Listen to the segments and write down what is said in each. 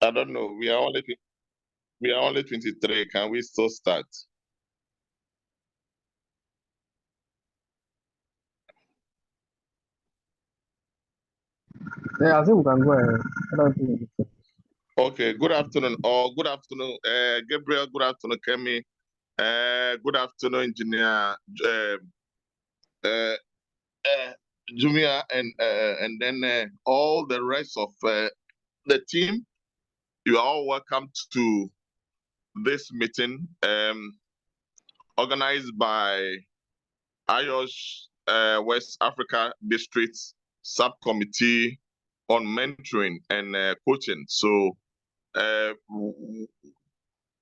I don't know. We are only 23. Can we still start? Yeah, I think we can go ahead. I don't think Okay. Good afternoon. Good afternoon, Gabriel. Good afternoon, Kemi. Good afternoon, Engineer uh, Jumia, and then all the rest of the team. You are all welcome to this meeting organized by IOSH West Africa District Subcommittee on Mentoring and Coaching. So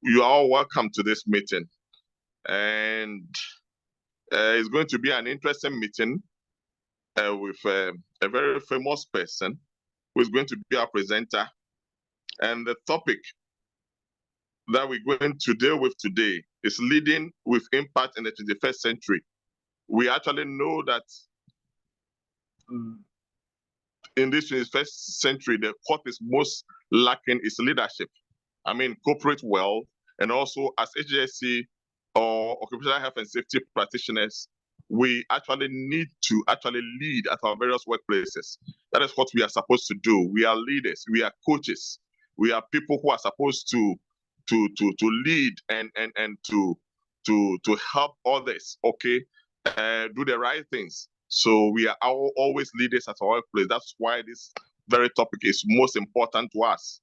you are all welcome to this meeting. And it's going to be an interesting meeting with a very famous person who is going to be our presenter. And the topic that we're going to deal with today is leading with impact in the 21st century. We actually know that in this 21st century, what is most lacking is leadership. I mean, corporate wealth, and also as HSC or occupational health and safety practitioners, we actually need to actually lead at our various workplaces. That is what we are supposed to do. We are leaders. We are coaches. We are people who are supposed to lead and to help others. Okay, do the right things. So we are always leaders at our workplace. That's why this very topic is most important to us.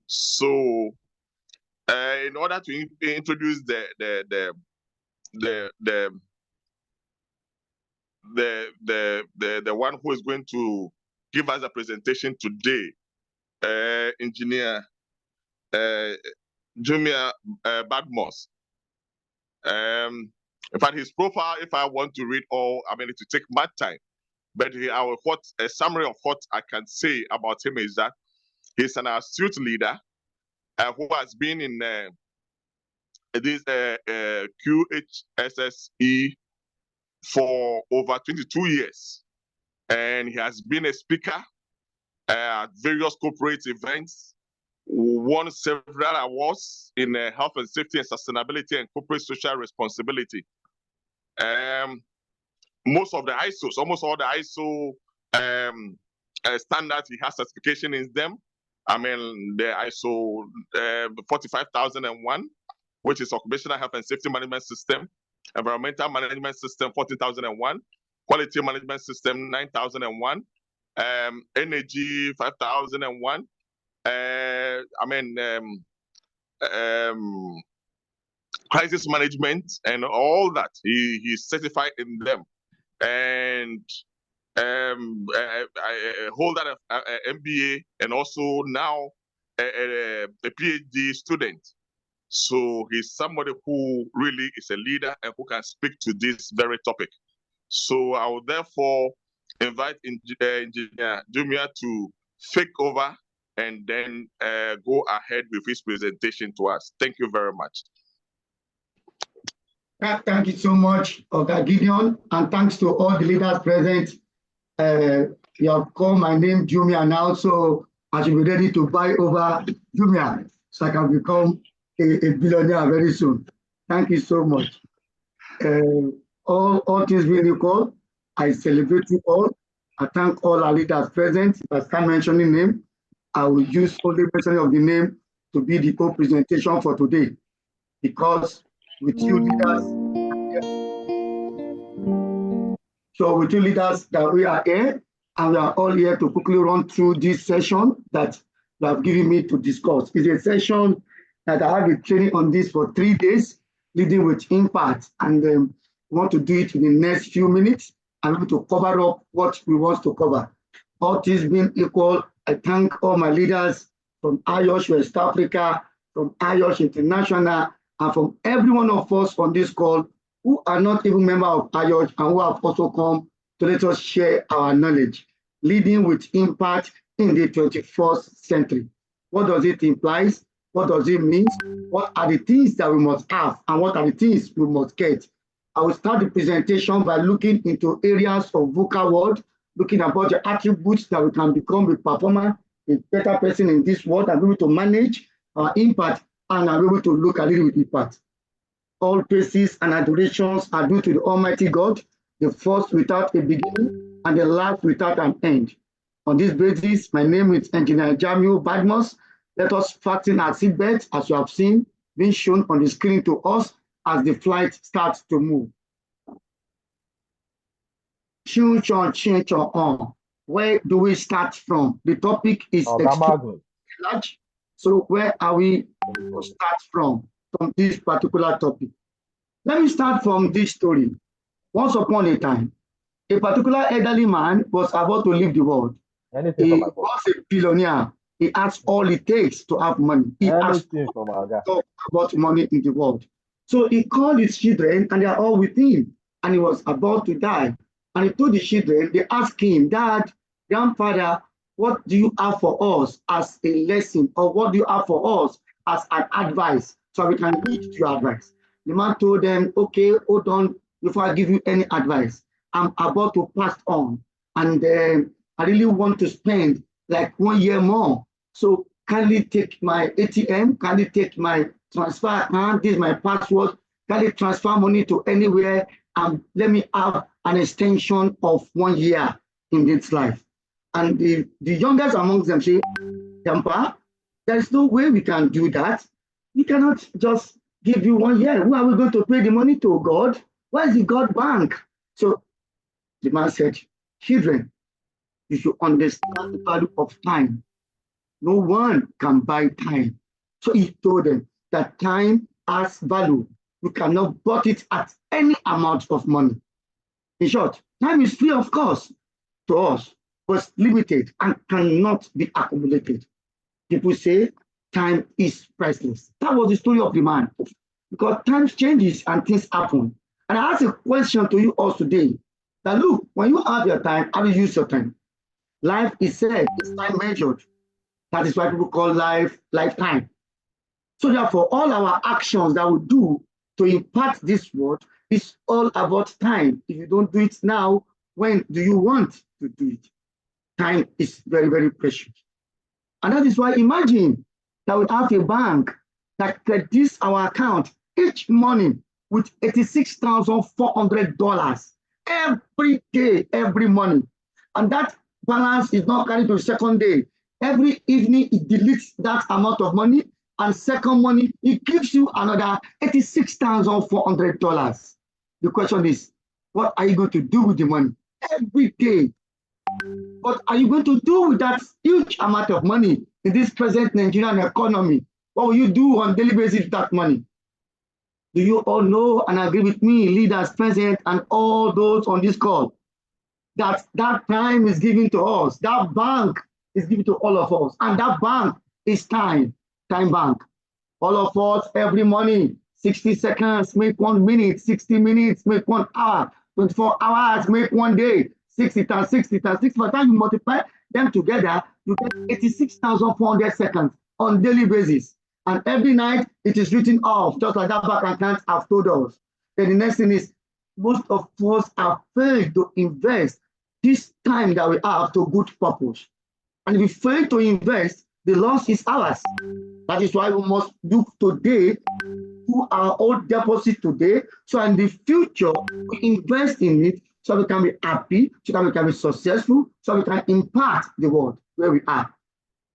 So, in order to introduce the one who is going to give us a presentation today, Engineer Jumia Badmos. In fact, his profile, if I want to read all, I mean, it will take much time. But a summary of what I can say about him is that he's an astute leader who has been in this QHSSE for over 22 years. And he has been a speaker at various corporate events, won several awards in health and safety and sustainability and corporate social responsibility. Most of the ISOs, almost all the ISO standards, he has certification in them. I mean, the ISO 45001, which is Occupational Health and Safety Management System, Environmental Management System 14001, Quality Management System 9001, Energy 5001. Crisis management and all that. He's certified in them. And I hold that MBA and also now a PhD student. So he's somebody who really is a leader and who can speak to this very topic. So I will therefore invite Engineer Jumia to take over and then go ahead with his presentation to us. Thank you very much. Thank you so much, Oga Gideon, and thanks to all the leaders present. You have called my name Jumia now, so I should be ready to buy over Jumia so I can become a billionaire very soon. Thank you so much. All things being equal, I celebrate you all. I thank all our leaders present. If I start mentioning name, I will use only mentioning of the name to be the whole presentation for today, because with you leaders, that we are here, and we are all here to quickly run through this session that you have given me to discuss. It's a session that I have a training on this for 3 days, leading with impact, and we want to do it in the next few minutes, and we're going to cover up what we want to cover. All things being equal, I thank all my leaders from IOSH West Africa, from IOSH International, and from every one of us on this call who are not even members of IOSH and who have also come to let us share our knowledge, leading with impact in the 21st century. What does it imply? What does it mean? What are the things that we must have, and what are the things we must get? I will start the presentation by looking into areas of VUCA world, looking about the attributes that we can become a performer a better person in this world and be able to manage our impact and are able to look at it with impact. All praises and adorations are due to the Almighty God, the first without a beginning and the last without an end. On this basis, my name is Engineer Jamil Badmos. Let us fasten our seatbelts, as you have seen, being shown on the screen to us as the flight starts to move. Where do we start from? The topic is extremely large. So where are we to start from this particular topic? Let me start from this story. Once upon a time, a particular elderly man was about to leave the world. He was a billionaire. He has all it takes to have money. He has about money in the world. So he called his children and they are all with him. And he was about to die. And he told the children, they asked him, Dad, grandfather, what do you have for us as a lesson? Or what do you have for us as an advice? So we can heed to your advice. The man told them, okay, hold on before I give you any advice. I'm about to pass on. And I really want to spend like 1 year more. So kindly take my ATM, kindly take my transfer account, this is my password, kindly transfer money to anywhere and let me have an extension of 1 year in this life. And the youngest amongst them say, Grandpa, there is no way we can do that. We cannot just give you 1 year. Who are we going to pay the money to? God? Where is the God bank? So the man said, children, you should understand the value of time. No one can buy time. So he told them that time has value. You cannot bought it at any amount of money. In short, time is free of cost to us, but limited and cannot be accumulated. People say time is priceless. That was the story of the man. Because time changes and things happen. And I ask a question to you all today. That look, when you have your time, how do you use your time? Life is said, it's time measured. That is why people call life lifetime. So therefore, all our actions that we do to impact this world is all about time. If you don't do it now, when do you want to do it? Time is very, very precious. And that is why imagine that we have a bank that credits our account each morning with $86,400 every day, every morning. And that balance is not carried to the second day. Every evening, it deletes that amount of money, and second money, it gives you another $86,400. The question is, what are you going to do with the money? Every day. What are you going to do with that huge amount of money in this present Nigerian economy? What will you do on a daily basis with that money? Do you all know and agree with me, leaders present and all those on this call, that time is given to us? That bank is given to all of us. And that bank is time bank. All of us, every morning, 60 seconds, make 1 minute, 60 minutes, make 1 hour, 24 hours, make 1 day, 60 times 60 times 60. By the time you multiply them together, you get 86,400 seconds on daily basis. And every night, it is written off, just like that bank account have told us. Then the next thing is, most of us are failed to invest this time that we have to good purpose. And if we fail to invest, the loss is ours. That is why we must do today, do our own deposit today, so in the future, we invest in it so we can be happy, so that we can be successful, so we can impact the world where we are.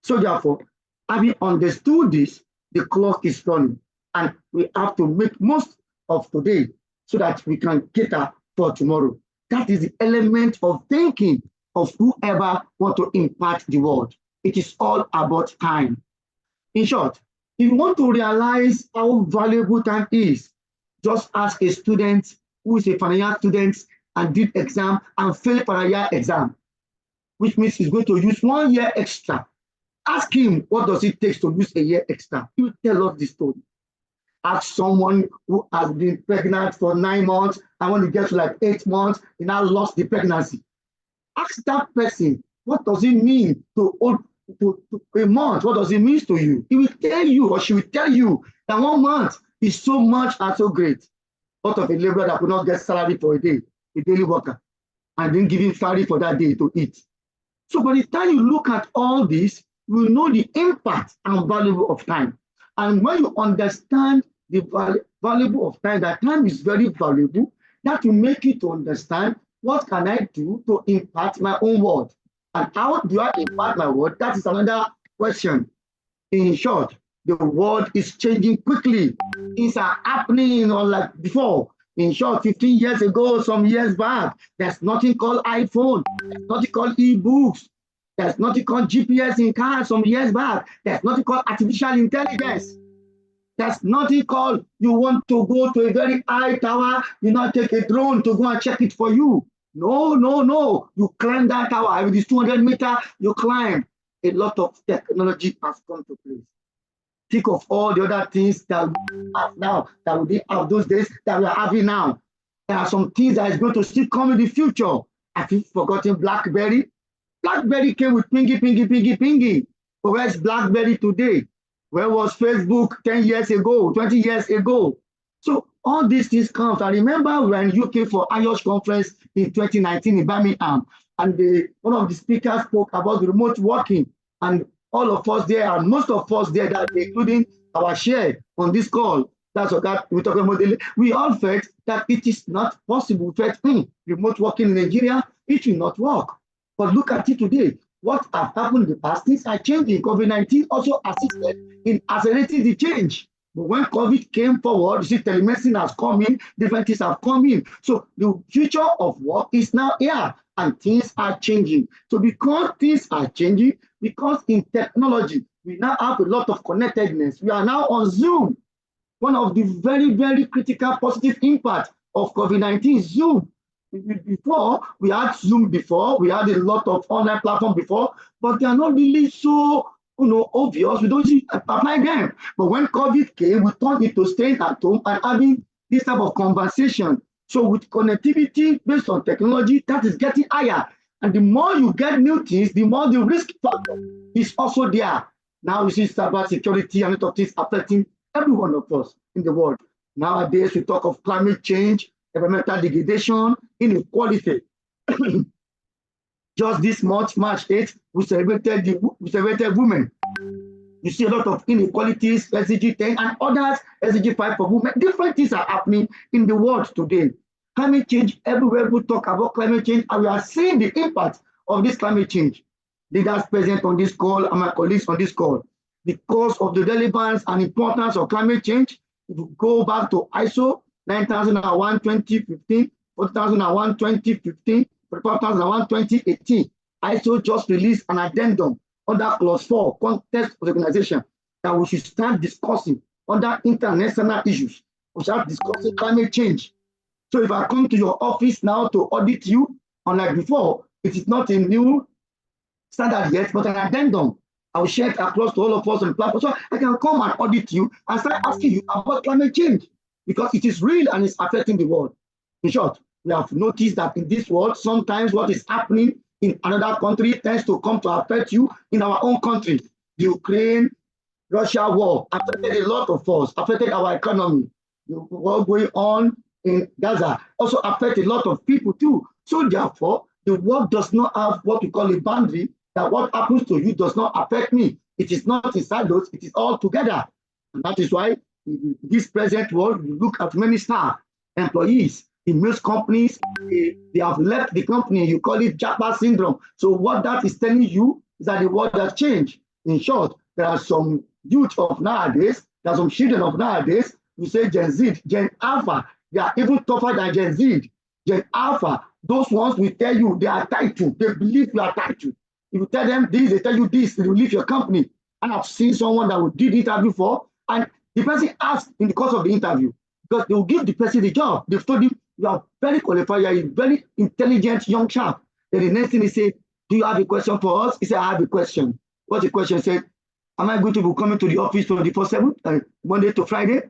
So therefore, having understood this, the clock is running, and we have to make most of today so that we can cater for tomorrow. That is the element of thinking of whoever want to impact the world. It is all about time. In short, if you want to realize how valuable time is, just ask a student who is a final year student and did exam and failed final year exam, which means he's going to use 1 year extra. Ask him, what does it take to use a year extra? He will tell us the story. Ask someone who has been pregnant for 9 months, and when he gets to like 8 months, he now lost the pregnancy. Ask that person, what does it mean to a month? What does it mean to you? He will tell you, or she will tell you, that 1 month is so much and so great. Out of a laborer that could not get salary for a day, a daily worker, and then give him salary for that day to eat. So by the time you look at all this, you know the impact and value of time. And when you understand the valuable of time, that time is very valuable, that will make you to understand what can I do to impact my own world. And how do I impact my world? That is another question. In short, the world is changing quickly. Things are happening unlike before. In short, 15 years ago, some years back, there's nothing called iPhone, there's nothing called e-books, there's nothing called GPS in cars some years back, there's nothing called artificial intelligence. There's nothing called you want to go to a very high tower, you now take a drone to go and check it for you. No, no, no. You climb that tower. If it is 200 meters, you climb. A lot of technology has come to place. Think of all the other things that we have now, that we didn't have those days, that we are having now. There are some things that is going to still come in the future. Have you forgotten BlackBerry? BlackBerry came with pingy, pingy, pingy, pingy. But where's BlackBerry today? Where was Facebook 10 years ago, 20 years ago? So all these things come. I remember we were in UK for IOSH conference in 2019 in Birmingham, and one of the speakers spoke about the remote working, and all of us there, and most of us there, that including our share on this call, that's what we're talking about. We all felt that it is not possible. We felt, remote working in Nigeria, it will not work. But look at it today. What have happened in the past? Things are changing. COVID-19 also assisted in accelerating the change. But when COVID came forward, you see, telemedicine has come in, different things have come in. So the future of work is now here, and things are changing. So because things are changing, because in technology, we now have a lot of connectedness. We are now on Zoom. One of the very, very critical positive impact of COVID-19 is Zoom. Before, we had Zoom before, we had a lot of online platform before, but they are not really so obvious. We don't apply them. But when COVID came, we turned it to staying at home and having this type of conversation. So with connectivity based on technology, that is getting higher. And the more you get new things, the more the risk factor is also there. Now we see cyber security and a lot of things affecting every one of us in the world. Nowadays, we talk of climate change, environmental degradation, inequality. Just this month, March 8th, we celebrated women. You see a lot of inequalities, SDG 10 and others, SDG 5 for women. Different things are happening in the world today. Climate change, everywhere we talk about climate change, and we are seeing the impact of this climate change. Leaders present on this call and my colleagues on this call. Because of the relevance and importance of climate change, if you go back to ISO 9001 2015, 4001 2015, 4001 2018, ISO just released an addendum under clause 4, context of organization, that we should start discussing under international issues. We start discussing climate change. So if I come to your office now to audit you, unlike before, it is not a new standard yet, but an addendum. I will share it across to all of us on the platform. So I can come and audit you and start asking you about climate change, because it is real and it's affecting the world. In short, we have noticed that in this world, sometimes what is happening in another country tends to come to affect you in our own country. The Ukraine-Russia war affected a lot of us, affected our economy. The war going on in Gaza also affected a lot of people too. So therefore, the world does not have what we call a boundary, that what happens to you does not affect me. It is not inside those, it is all together. And that is why in this present world, we look at many staff, employees in most companies, they have left the company. You call it Japa syndrome. So what that is telling you is that the world has changed. In short, there are some youth of nowadays, there are some children of nowadays, we say Gen Z, Gen Alpha, they are even tougher than Gen Z. Gen Alpha, those ones will tell you they are tied to, they believe you are tied to. If you tell them this, they tell you this, they will leave your company. And I've seen someone that did the interview for, and the person asked in the course of the interview, because they will give the person the job. They've told him, you are very qualified, you are a very intelligent young chap. Then the next thing he said, do you have a question for us? He said, I have a question. What's the question? He said, am I going to be coming to the office 24/7, Monday to Friday?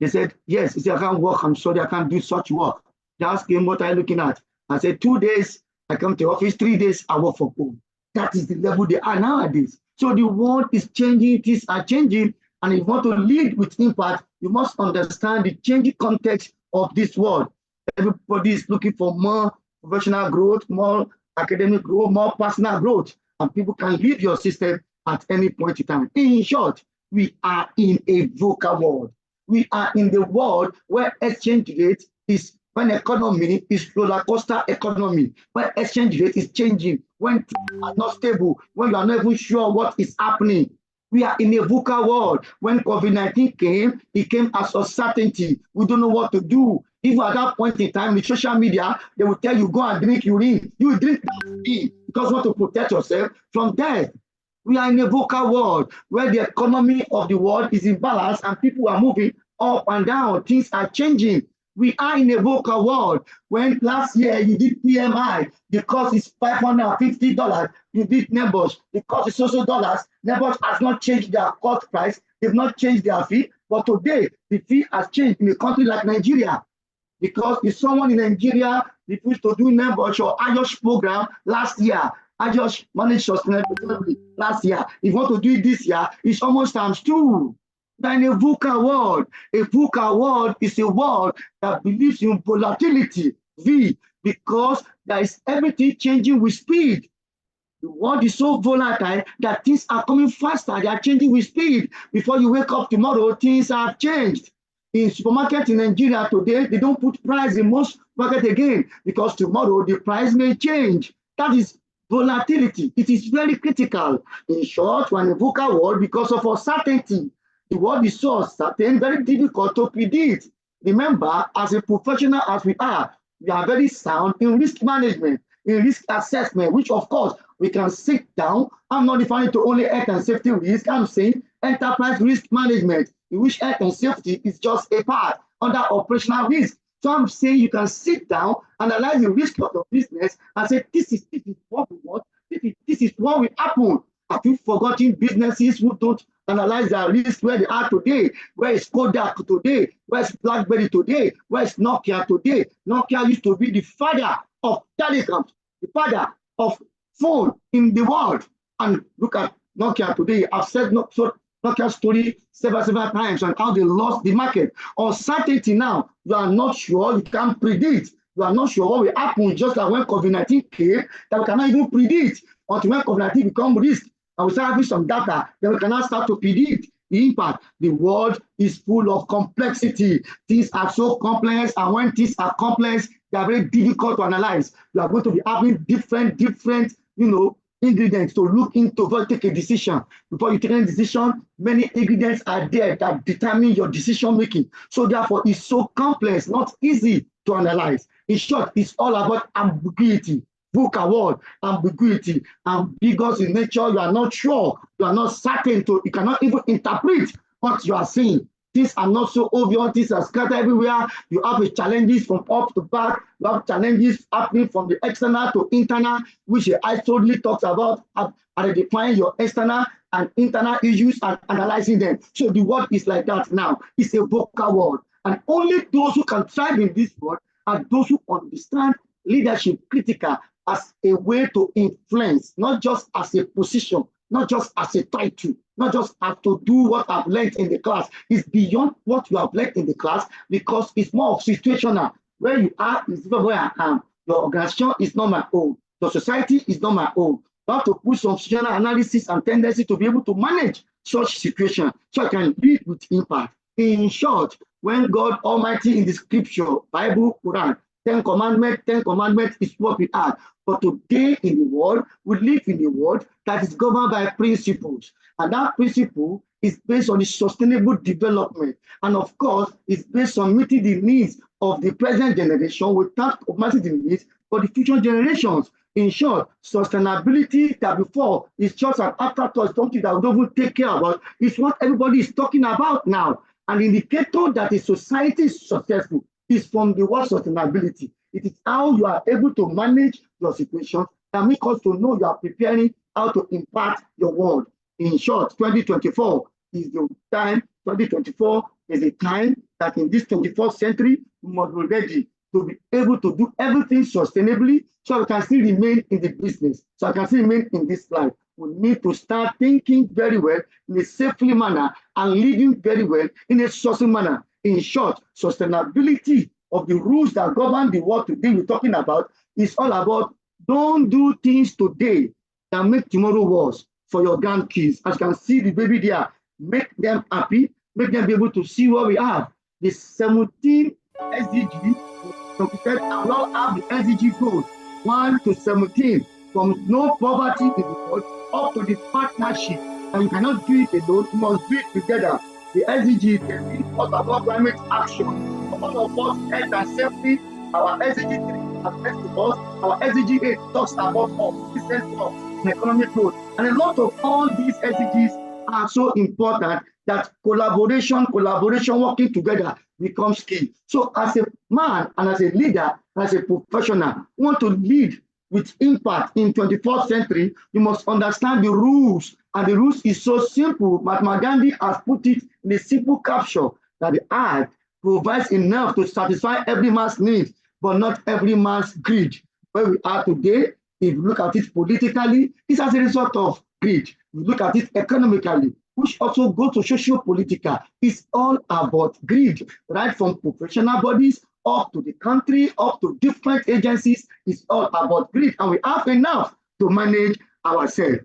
They said, yes. He said, I can't work, I'm sorry, I can't do such work. They asked him, what are you looking at? I said, 2 days I come to the office, 3 days I work from home. That is the level they are nowadays. So the world is changing, things are changing, and if you want to lead with impact, you must understand the changing context of this world. Everybody is looking for more professional growth, more academic growth, more personal growth, and people can lead your system at any point in time. In short, we are in a VUCA world. We are in the world where exchange rate is, when economy is roller coaster economy, where exchange rate is changing, when things are not stable, when you are not even sure what is happening. We are in a VUCA world. When COVID-19 came, it came as uncertainty. We don't know what to do. Even at that point in time, with social media, they will tell you, go and drink urine. You drink urine because you want to protect yourself from death. We are in a VUCA world where the economy of the world is in balance and people are moving up and down. Things are changing. We are in a VUCA world. When last year you did PMI, the cost is $550. You did neighbors, the cost is also dollars. Neighbors has not changed their cost price. They've not changed their fee. But today, the fee has changed in a country like Nigeria. Because if someone in Nigeria refused to do neighbors or IOSH program last year, IOSH managed sustainability last year. If you want to do it this year, it's almost times 2. Then a VUCA world. A VUCA world is a world that believes in volatility, V, because there is everything changing with speed. The world is so volatile that things are coming faster. They are changing with speed. Before you wake up tomorrow, things have changed. In supermarket in Nigeria today, they don't put price in most market again because tomorrow the price may change. That is volatility. It is very critical. In short, we're in a VUCA world because of uncertainty. The world is so uncertain, very difficult to predict. Remember, as a professional as we are very sound in risk management, in risk assessment, which of course we can sit down. I'm not referring to only health and safety risk. I'm saying enterprise risk management, in which health and safety is just a part under operational risk. So I'm saying you can sit down, analyze the risk of your business and say, this is what we want, this is what will happen. Have you forgotten businesses who don't analyze their risk where they are today? Where is Kodak today? Where is BlackBerry today? Where is Nokia today? Nokia used to be the father of telecoms, the father of phone in the world. And look at Nokia today. I've said Nokia's story several times and how they lost the market. Uncertainty now, you are not sure, you can't predict. You are not sure what will happen, just like when COVID-19 came, that we cannot even predict. Until when COVID-19 becomes risk, and we start having some data, then we cannot start to predict the impact. The world is full of complexity. Things are so complex, and when things are complex, they are very difficult to analyze. You are going to be having different, ingredients to look into before you take a decision. Before you take a decision, many ingredients are there that determine your decision making. So therefore, it's so complex, not easy to analyze. In short, it's all about ambiguity. VUCA word, ambiguity, ambiguous in nature. You are not sure, you are not certain you cannot even interpret what you are seeing. Things are not so obvious, things are scattered everywhere. You have challenges from up to back, you have challenges happening from the external to internal, which I totally talks about identifying your external and internal issues and analyzing them. So the world is like that now. It's a VUCA world. And only those who can thrive in this world are those who understand leadership critical as a way to influence, not just as a position, not just as a title, not just as to do what I've learned in the class. It's beyond what you have learned in the class because it's more of situational. Where you are is not where I am. Your organization is not my own. Your society is not my own. You have to put some situational analysis and tendency to be able to manage such situation so I can lead with impact. In short, when God Almighty in the scripture, Bible, Quran, 10 commandments is what we are. But today in the world, we live in a world that is governed by principles. And that principle is based on the sustainable development. And of course, it's based on meeting the needs of the present generation without compromising the needs for the future generations. In short, sustainability that before is just an afterthought, something that we don't even take care about, is what everybody is talking about now. An indicator that a society is successful is from the word sustainability. It is how you are able to manage your situation that makes us to know you are preparing how to impact your world. In short, 2024 is the time. 2024 is a time that in this 21st century, we must be ready to be able to do everything sustainably so we can still remain in the business, so I can still remain in this life. We need to start thinking very well in a safely manner and living very well in a social manner. In short, sustainability of the rules that govern the world today we're talking about is all about don't do things today that make tomorrow worse. for your grandkids. As you can see the baby there, make them happy, make them be able to see what we have. The 17 SDG completed and we all have the SDG goals 1 to 17, from no poverty in the world up to the partnership. And you cannot do it alone, you must do it together. The SDG is about climate action. All of us health and safety. Our SDG 3 affects to us. Our SDG 8 talks about us, decent work, and economic growth. And a lot of all these SDGs are so important that collaboration, working together becomes key. So as a man and as a leader, as a professional, want to lead with impact in 21st century, you must understand the rules. And the rules is so simple. Mahatma Gandhi has put it in a simple caption that the earth provides enough to satisfy every man's needs, but not every man's greed. Where we are today, if you look at it politically, it's as a result of greed. If you look at it economically, which also goes to socio-political, it's all about greed, right from professional bodies up to the country, up to different agencies. It's all about greed, and we have enough to manage ourselves.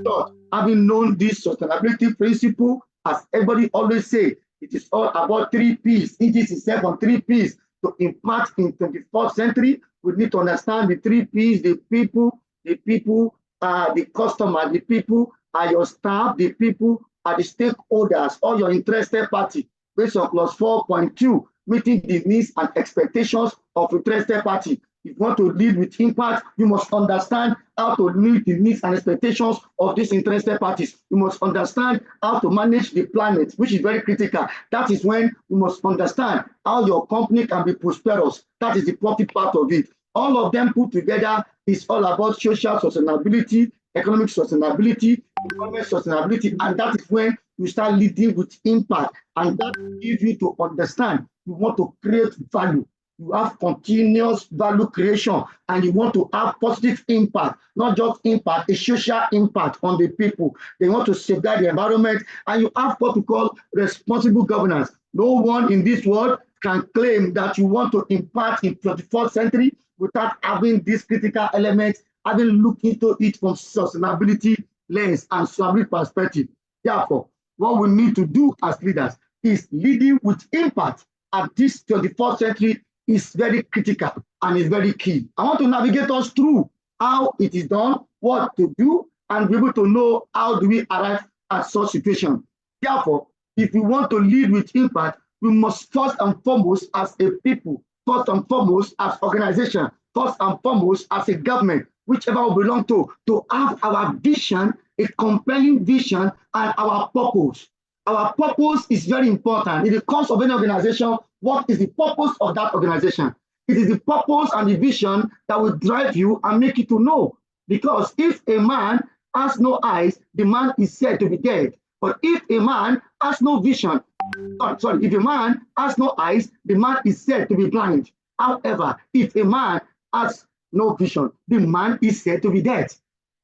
So, having known this sustainability principle, as everybody always say, it is all about 3 P's. It is itself on 3 P's. To impact in 21st century, we need to understand the 3 P's: the people, the customer, the people are your staff, the people are the stakeholders, all your interested party, based on clause 4.2, meeting the needs and expectations of interested party. If you want to lead with impact, you must understand how to meet the needs and expectations of these interested parties. You must understand how to manage the planet, which is very critical. That is when you must understand how your company can be prosperous. That is the profit part of it. All of them put together is all about social sustainability, economic sustainability, environment sustainability, and that is when you start leading with impact. And that gives you to understand you want to create value. You have continuous value creation, and you want to have positive impact, not just impact, a social impact on the people. They want to safeguard the environment, and you have what we call responsible governance. No one in this world can claim that you want to impact in 21st century without having these critical elements, having looked into it from sustainability lens and sustainability perspective. Therefore, what we need to do as leaders is leading with impact at this 21st century is very critical and is very key. I want to navigate us through how it is done, what to do, and be able to know how do we arrive at such situation. Therefore, if we want to lead with impact, we must first and foremost as a people, first and foremost as organization, first and foremost as a government, whichever we belong to have our vision, a compelling vision, and our purpose. Our purpose is very important. In the course of any organization, what is the purpose of that organization? It is the purpose and the vision that will drive you and make you to know. Because if a man has no eyes, the man is said to be dead. But if a man has no vision, if a man has no eyes, the man is said to be blind. However, if a man has no vision, the man is said to be dead.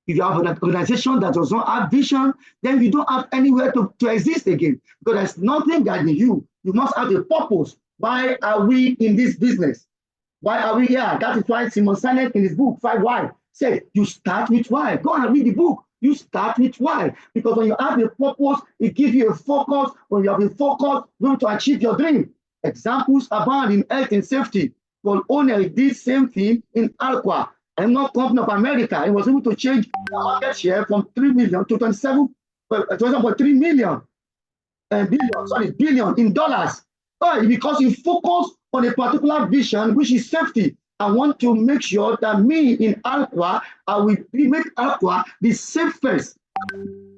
If you have an organization that does not have vision, then you don't have anywhere to exist again. Because there's nothing guiding you. You must have a purpose. Why are we in this business? Why are we here? That is why Simon Sinek in his book, 5 Why, said, you start with why. Go and read the book. You start with why. Because when you have a purpose, it gives you a focus. When you have a focus, you're going to achieve your dream. Examples abound in health and safety. Well, O'Neill did same thing in Alqua. I'm not company of America. It was able to change the market share from 3 million to 27.3 million billion in dollars. Why? Because you focus on a particular vision, which is safety. I want to make sure that me in Alqua, I will make Alqua the safest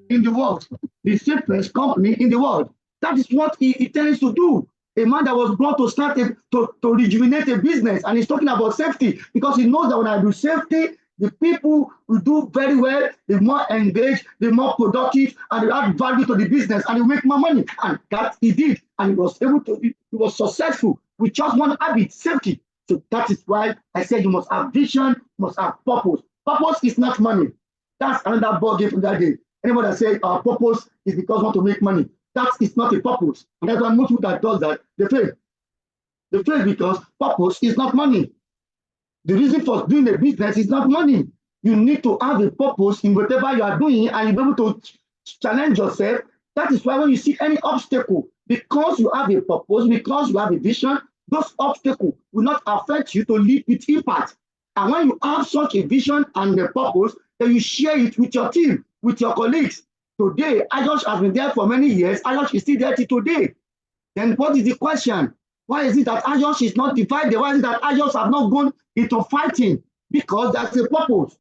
in the world, the safest company in the world. That is what he tends to do. A man that was brought to start to rejuvenate a business, and he's talking about safety because he knows that when I do safety, the people will do very well, they're more engaged, they're more productive, and they add value to the business, and they make more money. And that he did, and he was able to, he was successful with just one habit, safety. So that is why I said you must have vision, you must have purpose. Purpose is not money. That's another ball game from that day. Anybody that say our purpose is because we want to make money, that is not a purpose. And that's why most people that does that, they fail. They fail because purpose is not money. The reason for doing a business is not money. You need to have a purpose in whatever you are doing, and you'll be able to challenge yourself. That is why when you see any obstacle, because you have a purpose, because you have a vision, those obstacles will not affect you to live with impact. And when you have such a vision and a purpose, then you share it with your team, with your colleagues. Today, IOSH has been there for many years. IOSH is still there till today. Then what is the question? Why is it that IOSH is not divided? Why is it that IOSH have not gone into fighting? Because there's a purpose.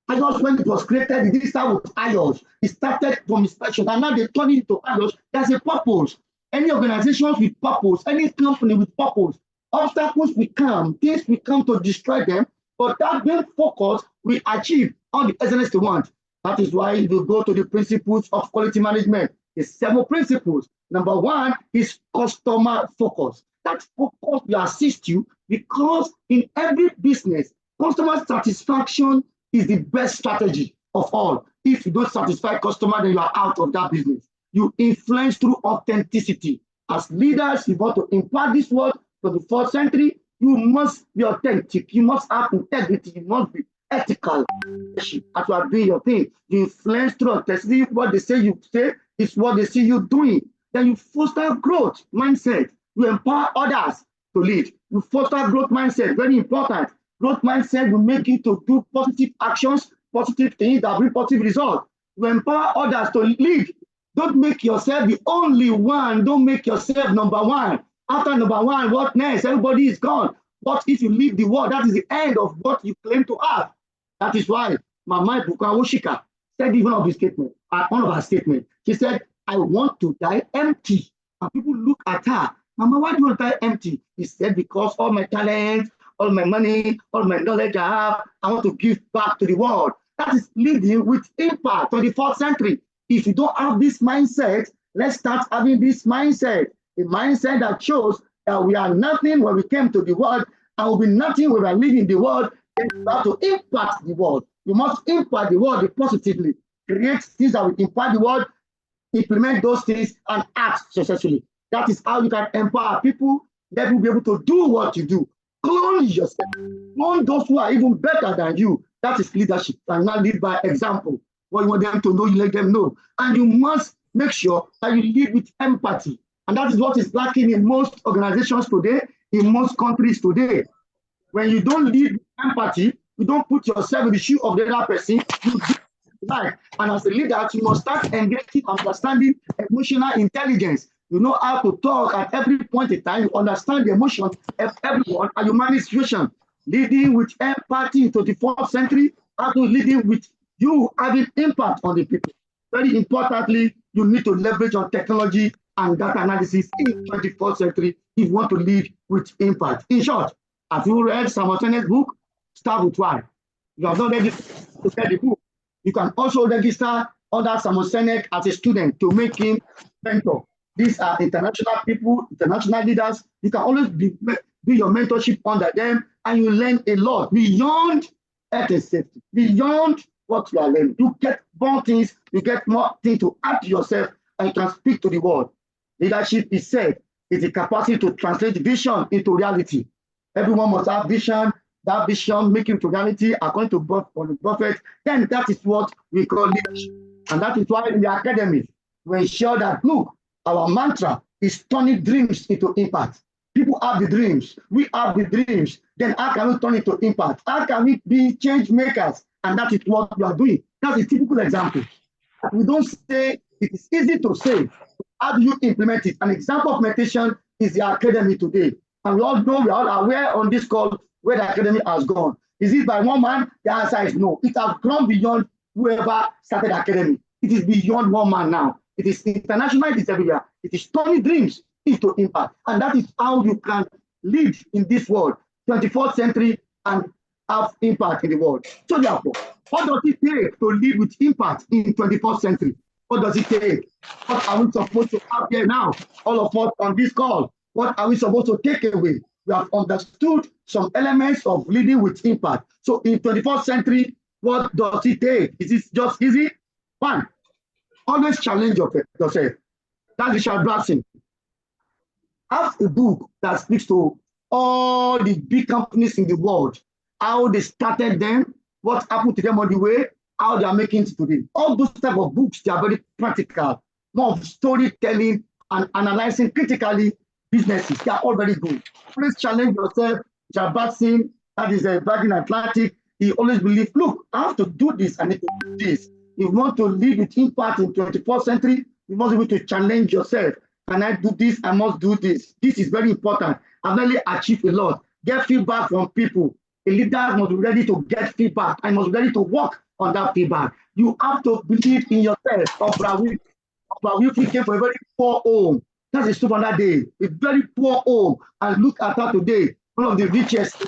IOSH, when it was created, it didn't start with IOSH. It started from inspection, and now they turn it into IOSH. There's a purpose. Any organization with purpose, any company with purpose, obstacles will come, things will come to destroy them, but that being focused will achieve all the excellence they want. That is why if you go to the principles of quality management, there's 7 principles. Number 1 is customer focus. That focus will assist you because in every business, customer satisfaction is the best strategy of all. If you don't satisfy customer, then you are out of that business. You influence through authenticity. As leaders, you want to impart this word to the 4th century, you must be authentic. You must have integrity. You must be ethical. As you are doing your thing, you influence through authenticity. What they say you say is what they see you doing. Then you foster growth mindset. You empower others to lead. You foster growth mindset. Very important. Growth mindset will make you to do positive actions, positive things that bring positive results. You empower others to lead. Don't make yourself the only one. Don't make yourself number 1. After number 1, what next? Everybody is gone. What if you leave the world? That is the end of what you claim to have. That is why Mama Woshika said in one of her statements, she said, I want to die empty. And people look at her, Mama, why do you want to die empty? He said, because all my talent, all my money, all my knowledge I have, I want to give back to the world. That is leading with impact, 24th century. If you don't have this mindset, let's start having this mindset. A mindset that shows that we are nothing when we came to the world and will be nothing when we are leaving the world. Then you have to impact the world. You must impact the world positively. Create things that will impact the world, implement those things, and act successfully. That is how you can empower people. They will be able to do what you do. Clone yourself. Clone those who are even better than you. That is leadership. And not lead by example. What you want them to know, you let them know. And you must make sure that you lead with empathy. And that is what is lacking in most organizations today, in most countries today. When you don't lead with empathy, you don't put yourself in the shoe of the other person, you do life. And as a leader, you must start engaging, understanding emotional intelligence. You know how to talk at every point in time. You understand the emotion of everyone, and you manage situation. Leading with empathy in 24th century, how to leading with you having impact on the people. Very importantly, you need to leverage on technology and data analysis in 21st century if you want to lead with impact. In short, have you read Simultaneous book? Start with 1. You have not read to get the book. You can also register under Simultaneous as a student to make him mentor. These are international people, international leaders. You can always do your mentorship under them, and you learn a lot beyond health and safety, beyond what you are learning. You get more things, you get more things to add to yourself, and you can speak to the world. Leadership is said is the capacity to translate vision into reality. Everyone must have vision. That vision make it to reality according to the prophet. Then that is what we call leadership. And that is why in the academy, we ensure that, look, our mantra is turning dreams into impact. People have the dreams. We have the dreams. Then how can we turn it to impact? How can we be change makers? And that is what we are doing. That's a typical example. We don't say it is easy to say. How do you implement it? An example of meditation is the academy today. And we all know, we are all aware on this call where the academy has gone. Is it by one man? The answer is no. It has grown beyond whoever started the academy. It is beyond one man now. It is international, it is everywhere. It is turning dreams into impact. And that is how you can lead in this world, 24th century, and have impact in the world. So therefore, what does it take to lead with impact in 21st century? What does it take? What are we supposed to have here now? All of us on this call, what are we supposed to take away? We have understood some elements of leading with impact. So in 21st century, what does it take? Is it just easy? 1, always challenge yourself. That's Richard Branson. Have a book that speaks to all the big companies in the world, how they started them, what happened to them on the way, how they are making it today. All those type of books, they are very practical, more of storytelling and analyzing critically businesses. They are all very good. Always challenge yourself. Jabatsin, that is a Virgin Atlantic. He always believe, look, I have to do this, I need to do this. If you want to live with impact in 24th century, you must be able to challenge yourself. Can I do this? I must do this. This is very important. I've really achieved a lot. Get feedback from people. A leader must be ready to get feedback. I must be ready to work on that feedback. You have to believe in yourself. Oprah Winfrey came from a very poor home. That's a story on that day. A very poor home. And look at her today. One of the richest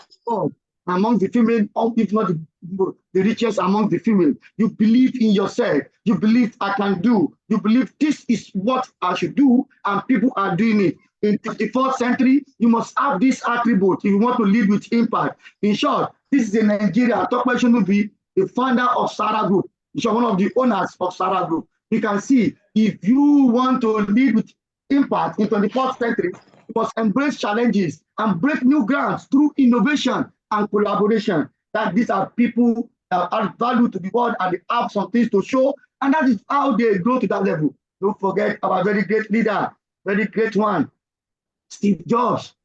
among the female, if not the richest among the female. You believe in yourself. You believe I can do. You believe this is what I should do, and people are doing it. In the 21st century, you must have this attribute if you want to lead with impact. In short, this is a Nigeria. Tokwe Shonubi, the founder of Sarah Group. He's one of the owners of Sarah Group. You can see, if you want to lead with impact in 21st century, you must embrace challenges and break new grounds through innovation and collaboration. That these are people that add value to the world and they have some things to show, and that is how they grow to that level. Don't forget our very great leader, very great one, Steve Jobs,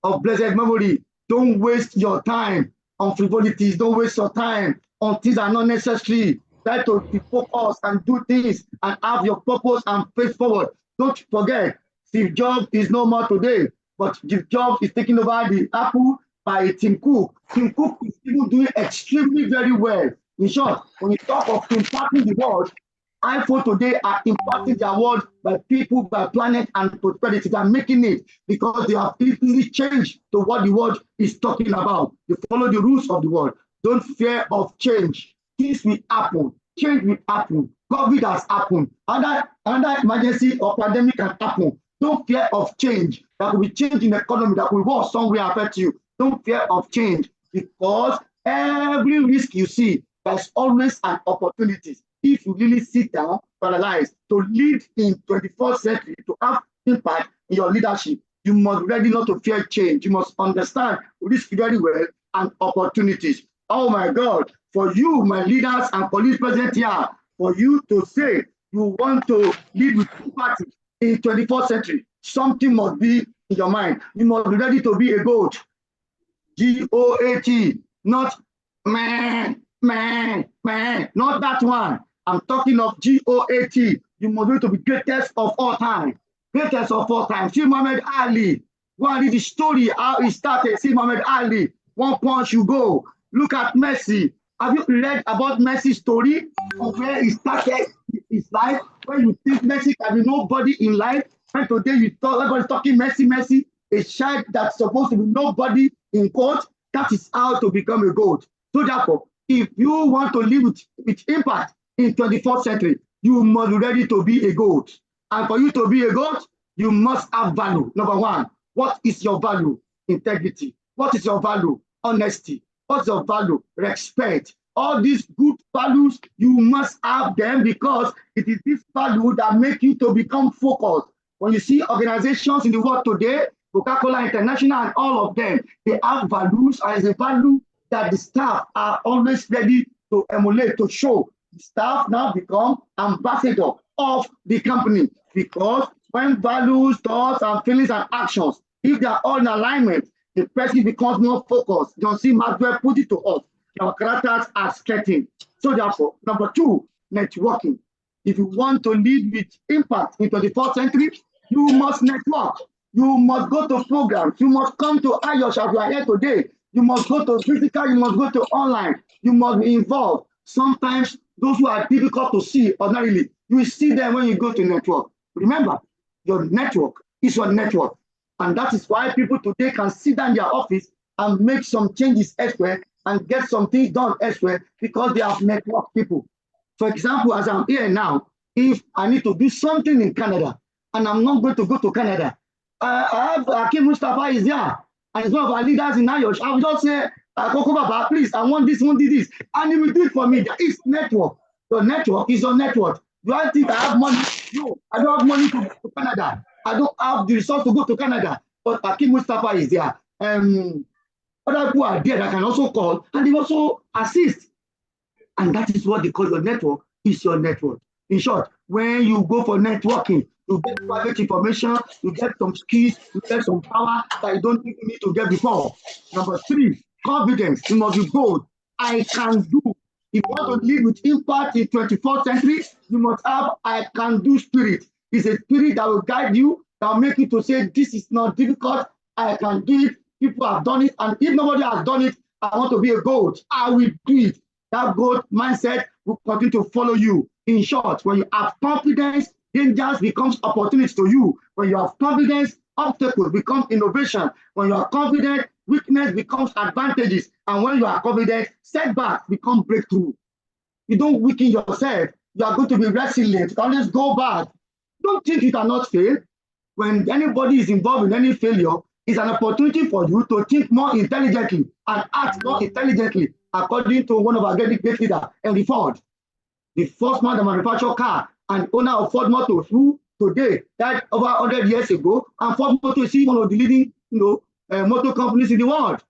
of blessed memory. Don't waste your time on frivolities. Don't waste your time on things that are not necessary. Try to be focused and do things and have your purpose and face forward. Don't forget, Steve Jobs is no more today, but Steve Jobs is taking over the Apple by Tim Cook. Tim Cook is even doing extremely very well. In short, when you talk of impacting the world, iPhone today are impacting their world by people, by planet, and prosperity. They are making it because they have easily changed to what the world is talking about. They follow the rules of the world. Don't fear of change. Things will happen. Change will happen. COVID has happened. Another emergency or pandemic can happen. Don't fear of change. There will be change in the economy that will work somewhere affect you. Don't fear of change, because every risk you see, there's always an opportunity. If you really sit down, analyze, to lead in 21st century, to have impact in your leadership, you must be ready not to fear change. You must understand risk very well and opportunities. Oh my God, for you, my leaders and police present here, for you to say you want to lead with impact in 21st century, something must be in your mind. You must be ready to be a GOAT. GOAT, not man, not that one. I'm talking of GOAT. You must be to be greatest of all time. Greatest of all time. See Muhammad Ali. Go and read the story, how he started. See Muhammad Ali. One punch you go. Look at Messi. Have you read about Messi's story of where he started his life? When you think Messi can be nobody in life, and today you talk, everybody's talking Messi, a child that's supposed to be nobody in court, that is how to become a GOAT. So therefore, if you want to live with impact in 21st century, you must be ready to be a GOAT. And for you to be a GOAT, you must have value. Number one, what is your value? Integrity. What is your value? Honesty. What's your value? Respect. All these good values, you must have them, because it is this value that make you to become focused. When you see organizations in the world today, Coca-Cola International and all of them, they have values, as a value that the staff are always ready to emulate, to show. The staff now become ambassador of the company, because when values, thoughts, and feelings and actions, if they are all in alignment, the person becomes more focused. John C. Maxwell put it to us. Our characters are sketching. So therefore, number two, networking. If you want to lead with impact in 21st century, you must network. You must go to programs. You must come to IOSH as you are here today. You must go to physical. You must go to online. You must be involved. Sometimes those who are difficult to see ordinarily, you will see them when you go to network. Remember, your network is your network. And that is why people today can sit down in their office and make some changes elsewhere and get some things done elsewhere, because they have network people. For example, as I'm here now, if I need to do something in Canada and I'm not going to go to Canada, I have Akim Mustafa is there, and he's one of our leaders in IOSH. I will just say, Koko Baba, please, I want this, and he will do it for me. That is network. Your network is your network. Do I think I have money? No, I don't have money to go to Canada. I don't have the resource to go to Canada, but Akim Mustafa is there. Other people are there that can also call, and they also assist. And that is what they call your network, is your network. In short, when you go for networking, you get private information, you get some skills, you get some power that you don't even need to get before. Number 3, confidence. You must be bold. I can do. If you want to live with impact in 24th century, you must have I can do spirit. It's a spirit that will guide you, that will make you to say, this is not difficult, I can do it. People have done it, and if nobody has done it, I want to be a goat. I will do it. That goat mindset will continue to follow you. In short, when you have confidence, dangers becomes opportunity to you. When you have confidence, obstacles become innovation. When you are confident, weakness becomes advantages. And when you are confident, setbacks become breakthrough. You don't weaken yourself. You are going to be resilient. You can always go back. Don't think you cannot fail. When anybody is involved in any failure, it's an opportunity for you to think more intelligently and act more intelligently, according to one of our great leaders, Henry Ford, the first man to manufacture car and owner of Ford Motors, who today died over 100 years ago, and Ford Motors is one of the leading motor companies in the world.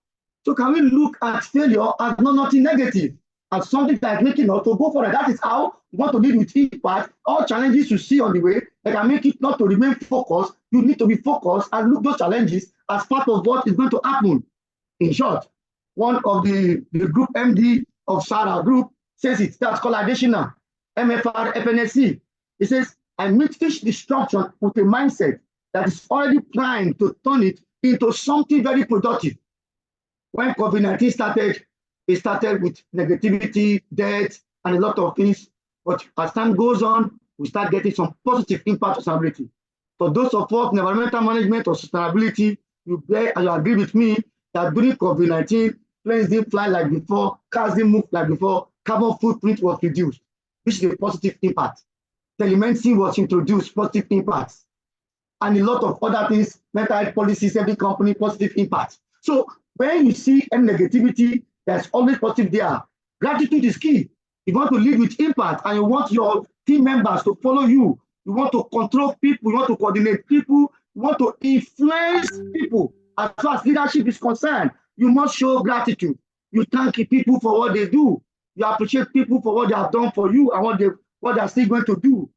So can we look at failure as nothing negative, as something that is making us to go for it? That is how we want to live with impact. All challenges you see on the way, that can make it not to remain focused. You need to be focused and look those challenges as part of what is going to happen. In short, one of the group MD of Sarah Group says it, that's called additional, MFR, FNSC. It says, I meet each disruption with a mindset that is already primed to turn it into something very productive. When COVID-19 started, it started with negativity, death, and a lot of things. But as time goes on, we start getting some positive impact on sustainability. For those of us in environmental management or sustainability, you agree with me that during COVID-19, planes didn't fly like before, cars didn't move like before, carbon footprint was reduced, which is a positive impact. Telemedicine was introduced, positive impacts. And a lot of other things, mental health policies, every company, positive impact. So when you see any negativity, there's always positive there. Gratitude is key. You want to live with impact and you want your team members to follow you. You want to control people, you want to coordinate people, you want to influence people. As far as leadership is concerned, you must show gratitude. You thank people for what they do. You appreciate people for what they have done for you and what they are still going to do.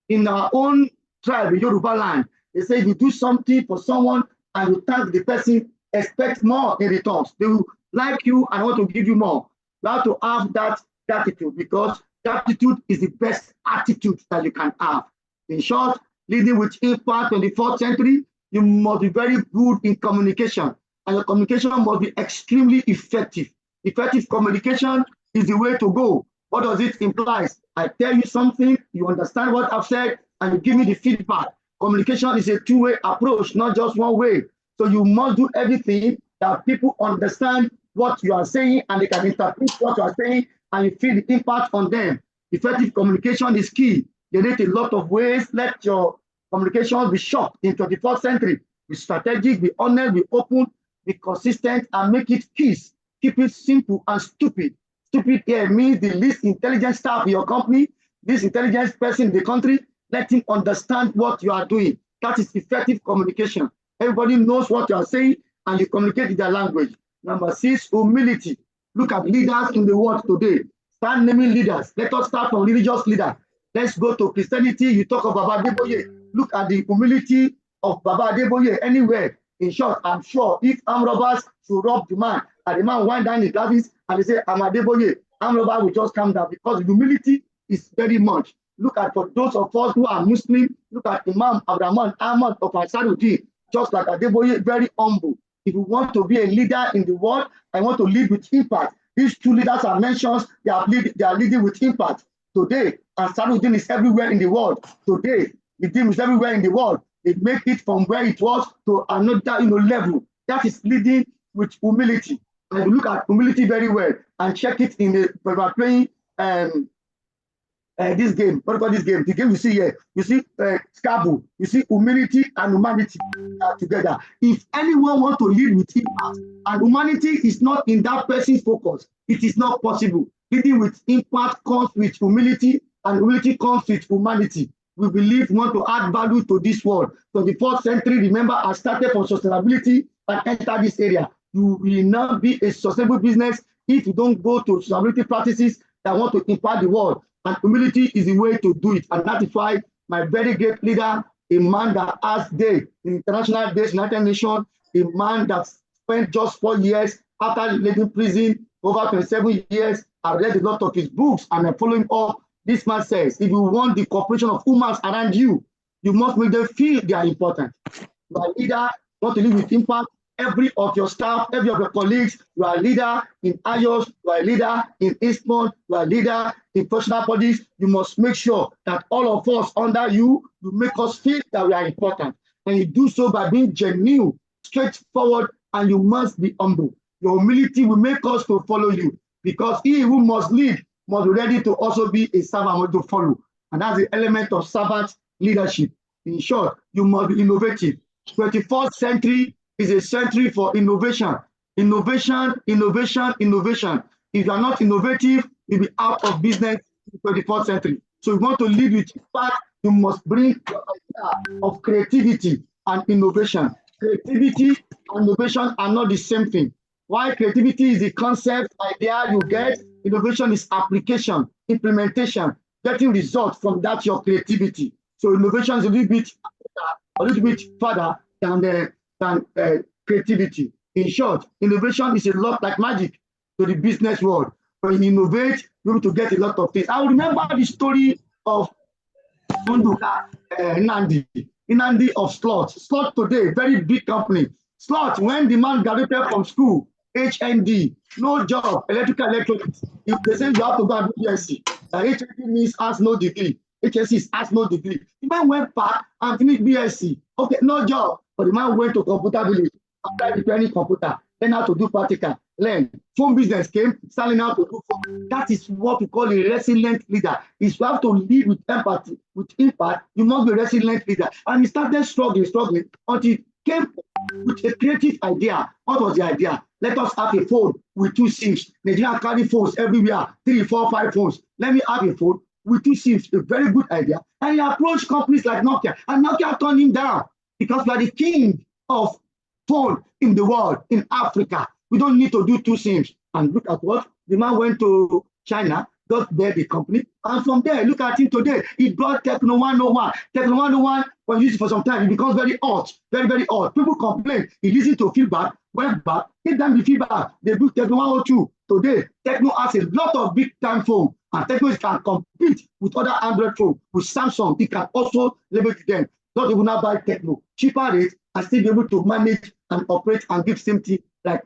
In our own tribe, in Yoruba land, they say if you do something for someone and you thank the person, expect more in return. They will like you and want to give you more. You have to have that gratitude, because gratitude is the best attitude that you can have. In short, leading with impact in the 4th century, you must be very good in communication, and your communication must be extremely effective. Effective communication is the way to go. What does it imply? I tell you something, you understand what I've said, and you give me the feedback. Communication is a two-way approach, not just one way. So you must do everything that people understand what you are saying and they can interpret what you are saying, and you feel the impact on them. Effective communication is key. You need a lot of ways. Let your communication be sharp in 21st century. Be strategic, be honest, be open, be consistent, and make it peace. Keep it simple and stupid. Stupid here means the least intelligent staff in your company, least intelligent person in the country. Let him understand what you are doing. That is effective communication. Everybody knows what you are saying and you communicate in their language. Number 6, humility. Look at leaders in the world today. Start naming leaders. Let us start from religious leaders. Let's go to Christianity. You talk of Baba Adeboye. Look at the humility of Baba Adeboye anywhere. In short, I'm sure if armed robbers should rob the man, and the man wind down his glasses and they say, I'm Adeboye, armed robber will just come down, because humility is very much. Look at, for those of us who are Muslim, look at Imam Abdurrahman Ahmad of Ansarudeen, just like Adeboye, very humble. If you want to be a leader in the world, I want to lead with impact. These two leaders are mentioned, they are leading with impact. Today, Ansarudeen is everywhere in the world. Today, the team is everywhere in the world. It makes it from where it was to another level. That is leading with humility. And you look at humility very well and check it in the when we're playing this game. What about this game? The game you see here, you see Scrabble, you see humility and humanity together. If anyone wants to lead with impact and humanity is not in that person's focus, it is not possible. Leading with impact comes with humility, and humility comes with humanity. We believe we want to add value to this world. So the 4th century, remember, I started from sustainability and entered this area. You will not be a sustainable business if you don't go to sustainability practices that want to impact the world. And humility is the way to do it. And that is why my very great leader, a man that has day, International Days, United Nations, a man that spent just 4 years after leaving prison, over 27 years. I read a lot of his books and I'm following up. This man says, if you want the cooperation of humans around you, you must make them feel they are important. You are a leader, want to live with impact. Every of your staff, every of your colleagues, you are a leader in IOSH, you are a leader in Eastmont, you are a leader in professional bodies. You must make sure that all of us under you, you make us feel that we are important. And you do so by being genuine, straightforward, and you must be humble. Your humility will make us to follow you, because he who must lead must be ready to also be a servant to follow. And that's the element of servant leadership. In short, you must be innovative. 21st century is a century for innovation. Innovation, innovation, innovation. If you are not innovative, you'll be out of business in the 21st century. So if you want to lead with impact, you must bring the idea of creativity and innovation. Creativity and innovation are not the same thing. While creativity is the concept, idea you get, innovation is application, implementation, getting results from that your creativity. So innovation is a little bit further than creativity. In short, innovation is a lot like magic to the business world. When you innovate, you're able to get a lot of things. I remember the story of Nandi of Slot. Slot today, very big company. Slot, when the man graduated from school, HND, no job, electronics. If they say you have to go and do BSc, HND means has no degree. HSC has no degree. The man went back and finished BSc. Okay, no job. But the man went to computer village, applied repairing computer, learn how to do practical, learn. Phone business came, starting out to do phone. That is what we call a resilient leader. Is you have to lead with empathy, with impact. You must be a resilient leader. And he started struggling until he came with a creative idea. What was the idea? Let us have a phone with 2 SIMs. Nigeria carry phones everywhere, 3, 4, 5 phones. Let me have a phone with 2 SIMs. A very good idea. And he approached companies like Nokia, and Nokia turned him down because we are the king of phone in the world, in Africa. We don't need to do 2 SIMs. And look at what the man went to China, got there the company, and from there, look at him today. He brought Techno 101. Techno 101, when you use it for some time, it becomes very hot, very, very hot. People complain. He listen to feedback, went back, give them the feedback. They built Techno 102. Today, Techno has a lot of big time phone, and Techno can compete with other Android phones. With Samsung, it can also leverage them. Not even now buy Techno, cheaper rate, and still be able to manage and operate and give same thing like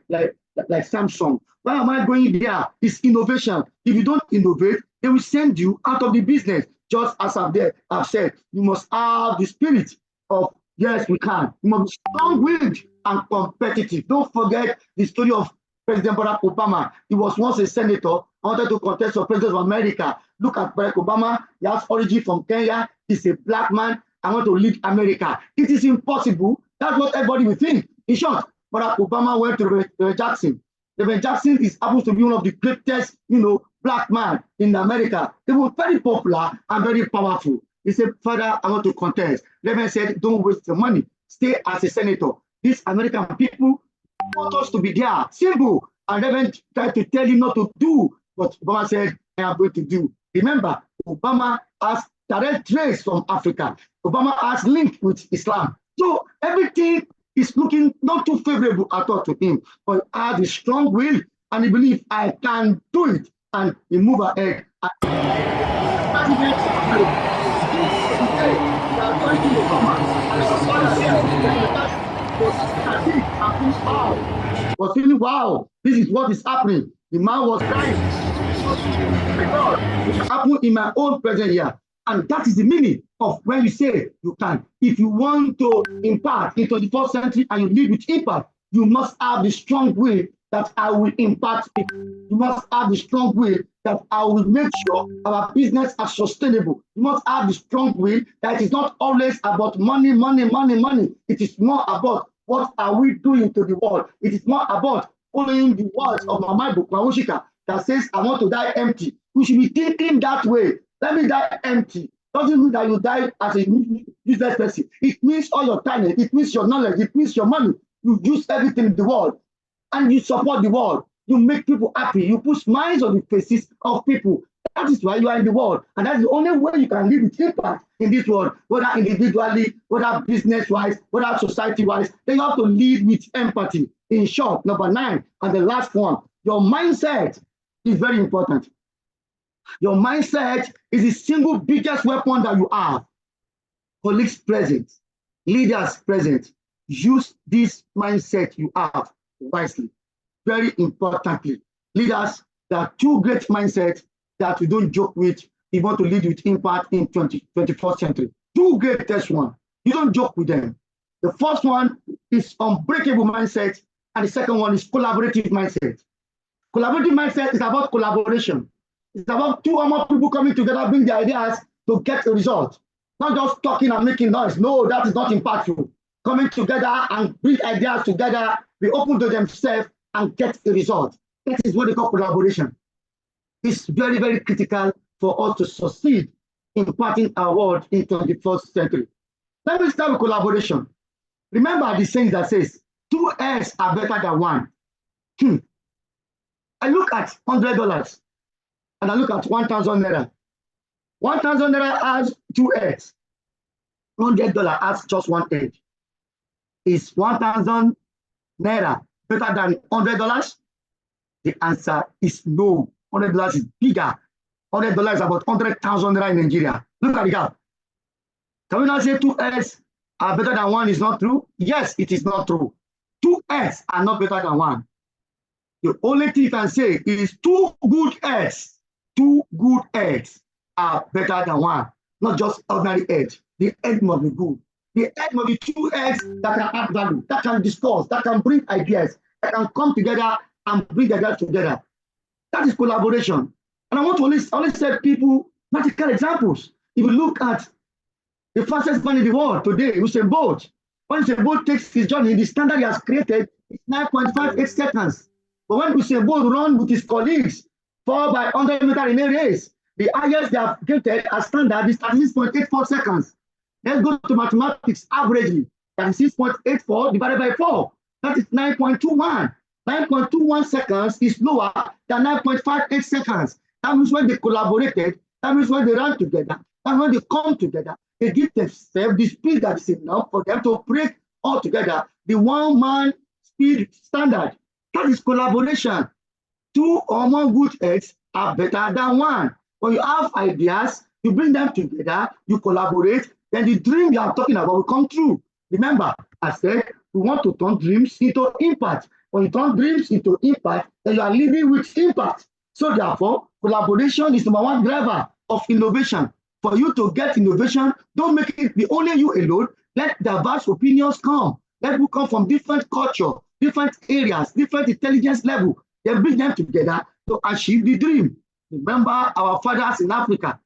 Samsung. Why am I going there? It's innovation. If you don't innovate, they will send you out of the business. Just as I've said, you must have the spirit of yes, we can. You must be strong-willed and competitive. Don't forget the story of President Barack Obama. He was once a senator, wanted to contest for president of America. Look at Barack Obama. He has origin from Kenya. He's a black man. I want to lead America. It is impossible. That's what everybody will think. In short, Barack Obama went to Reverend Jackson. Reverend Jackson happens to be one of the greatest, black man in America. They were very popular and very powerful. He said, Father, I want to contest. Reverend said, don't waste your money. Stay as a senator. These American people want us to be there. Simple. And Reverend tried to tell him not to do what Obama said, I am going to do. Remember, Obama has direct trace from Africa. Obama has link with Islam. So everything is looking not too favorable at all to him, but he has a strong will and he believes I can do it, and he move ahead. Was feeling wow, this is what is happening. The man was crying. It happened in my own present here. And that is the meaning of when you say you can. If you want to impact in 21st century and you live with impact, you must have the strong will that I will impact people. You must have the strong will that I will make sure our business are sustainable. You must have the strong will that it is not always about money. It is more about what are we doing to the world. It is more about following the words of Mama Bukwawushika that says, I want to die empty. We should be thinking that way. Let me die empty. Doesn't mean that you die as a useless person. It means all your talent. It means your knowledge. It means your money. You use everything in the world and you support the world. You make people happy. You put smiles on the faces of people. That is why you are in the world. And that's the only way you can live with impact in this world, whether individually, whether business-wise, whether society-wise. Then you have to lead with empathy. In short, number 9, and the last one, your mindset is very important. Your mindset is the single biggest weapon that you have. Colleagues present, leaders present, use this mindset you have wisely. Very importantly, leaders, there are 2 great mindsets that we don't joke with. You want to lead with impact in 21st century. 2 greatest ones. You don't joke with them. The first one is unbreakable mindset, and the second one is collaborative mindset. Collaborative mindset is about collaboration. It's about 2 or more people coming together, bring their ideas to get a result. Not just talking and making noise. No, that is not impactful. Coming together and bring ideas together, be open to themselves and get a result. That is what they call collaboration. It's very, very critical for us to succeed in imparting our world in 21st century. Let me start with collaboration. Remember the saying that says, 2 heads are better than 1. I look at $100 and I look at 1,000 naira. 1,000 naira has 2 heads. $100 has just 1 head. Is 1,000 naira better than $100? The answer is no. $100 is bigger. $100 is about 100,000 naira in Nigeria. Look at the gap. Can we not say 2 heads are better than 1 is not true? Yes, it is not true. 2 heads are not better than 1. The only thing you can say is 2 good heads. 2 good heads are better than 1, not just ordinary head. The head must be good. The head must be 2 heads that can add value, that can discuss, that can bring ideas, that can come together and bring ideas together. That is collaboration. And I want to only say people practical examples. If you look at the fastest man in the world today, Usain Bolt. When Usain Bolt takes his journey, the standard he has created is 9.58 seconds. But when Usain Bolt runs with his colleagues 4 by 100 meters in a race, the highest they have created as standard is 36.84 seconds. Let's go to mathematics averagely. 36.84 divided by 4. That is 9.21. 9.21 seconds is lower than 9.58 seconds. That means when they collaborated, that means when they ran together, and when they come together, they give themselves the speed that is enough for them to break all together the 1-man speed standard. That is collaboration. 2 or more good heads are better than 1. When you have ideas, you bring them together, you collaborate, then the dream you are talking about will come true. Remember, I said we want to turn dreams into impact. When you turn dreams into impact, then you are living with impact. So therefore, collaboration is number 1 driver of innovation. For you to get innovation, don't make it be only you alone. Let diverse opinions come. Let people come from different culture, different areas, different intelligence level. Then bring them together to achieve the dream. Remember our fathers in Africa.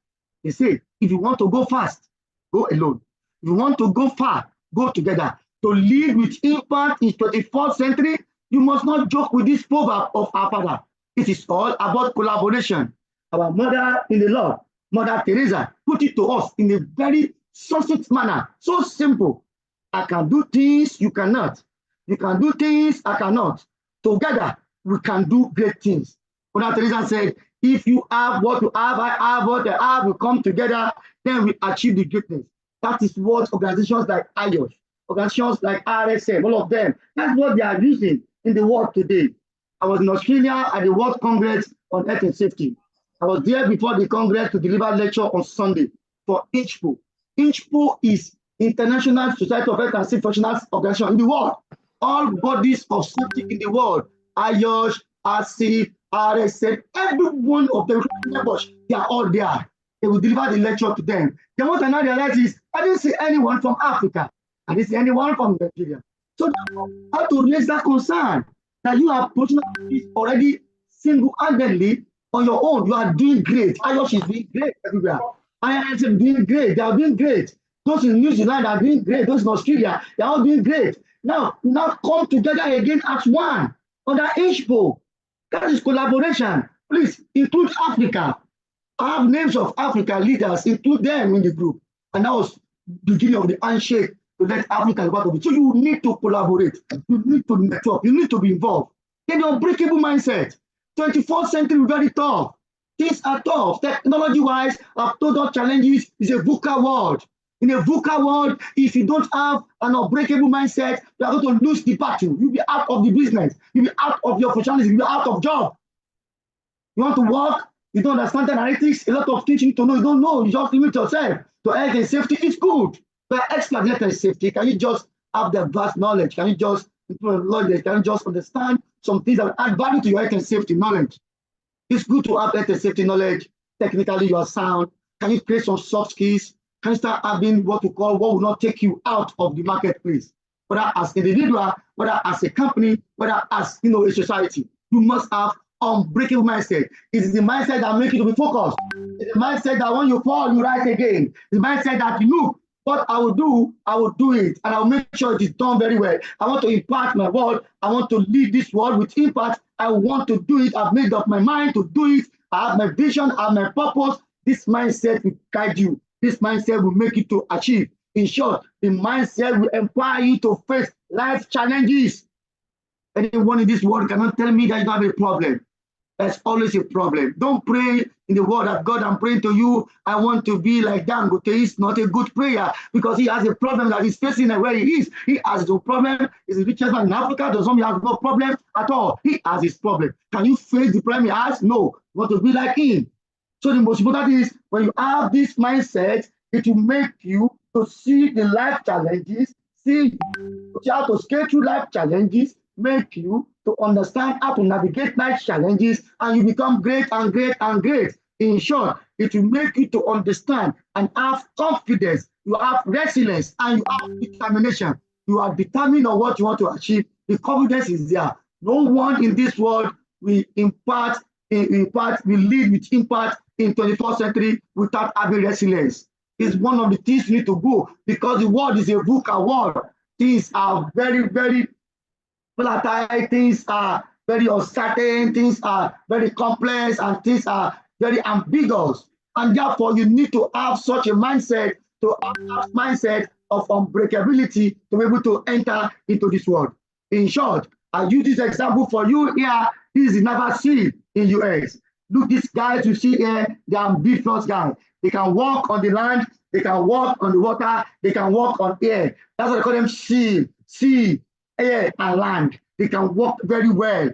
They say, if you want to go fast, go alone. If you want to go far, go together. To live with impact in 21st century, you must not joke with this proverb of our father. It is all about collaboration. Our mother in the Lord, Mother Teresa, put it to us in a very succinct manner, so simple. I can do things you cannot. You can do things I cannot. Together, we can do great things. Mother Teresa said, if you have what you have, I have what I have, we come together, then we achieve the greatness. That is what organizations like IOSH, organizations like RSM, all of them, that's what they are using in the world today. I was in Australia at the World Congress on Health and Safety. I was there before the Congress to deliver a lecture on Sunday for INCHPO. INCHPO is International Society of Health and Safety Professionals Organization in the world. All bodies of safety in the world, IOSH, RC, RSM, every one of them, they are all there. They will deliver the lecture to them. Then what I now realize is, I didn't see anyone from Africa. I didn't see anyone from Nigeria. So how to raise that concern that you are pushing already single-handedly on your own. You are doing great. IOSH is doing great everywhere. ISM is doing great. They are doing great. Those in New Zealand are doing great. Those in Australia, they are all doing great. Now come together again as one under INCHPO. That is collaboration. Please include Africa. I have names of African leaders, include them in the group. And that was the beginning of the handshake to let Africa be part of it. So you need to collaborate. You need to network. You need to be involved. Then the unbreakable mindset. 24th century is very tough. Things are tough. Technology-wise, I've told us challenges is a VUCA world. In a VUCA world, if you don't have an unbreakable mindset, you are going to lose the battle. You'll be out of the business. You'll be out of your professionalism. You'll be out of job. You want to work, you don't understand the analytics, a lot of things you need to know. You don't know. You just limit yourself to health and safety. It's good. But expert health and safety, can you just have the vast knowledge? Can you just improve knowledge? Can you just understand some things that will add value to your health and safety knowledge? It's good to have health and safety knowledge. Technically, you are sound. Can you create some soft skills? Can you start having what we call what will not take you out of the marketplace? Whether as an individual, whether as a company, whether as a society, you must have unbreakable mindset. It is the mindset that makes you to be focused. It's the mindset that when you fall, you rise again. It's the mindset that you look, what I will do it, and I'll make sure it is done very well. I want to impact my world. I want to lead this world with impact. I want to do it. I've made up my mind to do it. I have my vision, I have my purpose. This mindset will guide you. This mindset will make you to achieve. In short, the mindset will empower you to face life challenges. Anyone in this world cannot tell me that you don't have a problem. There's always a problem. Don't pray in the word of God. I'm praying to you. I want to be like Dangote. It's not a good prayer because he has a problem that he's facing where he is. He has no problem. He's the richest man in Africa. Does he have no problem at all? He has his problem. Can you face the problem he has? No. You want to be like him. So the most important thing is when you have this mindset, it will make you to see the life challenges, see how to scale through life challenges, make you to understand how to navigate life challenges, and you become great and great and great. In short, it will make you to understand and have confidence. You have resilience and you have determination. You are determined on what you want to achieve. The confidence is there. No one in this world will impart, will lead with impact in 21st century without having resilience. It's one of the things you need to go because the world is a VUCA world. Things are very, very volatile, things are very uncertain, things are very complex, and things are very ambiguous. And therefore, you need to have such a mindset, to have mindset of unbreakability to be able to enter into this world. In short, I use this example for you here. This is never seen in US. Look, these guys you see here, they are ambitious guys. They can walk on the land, they can walk on the water, they can walk on air. That's what I call them sea, air, and land. They can walk very well.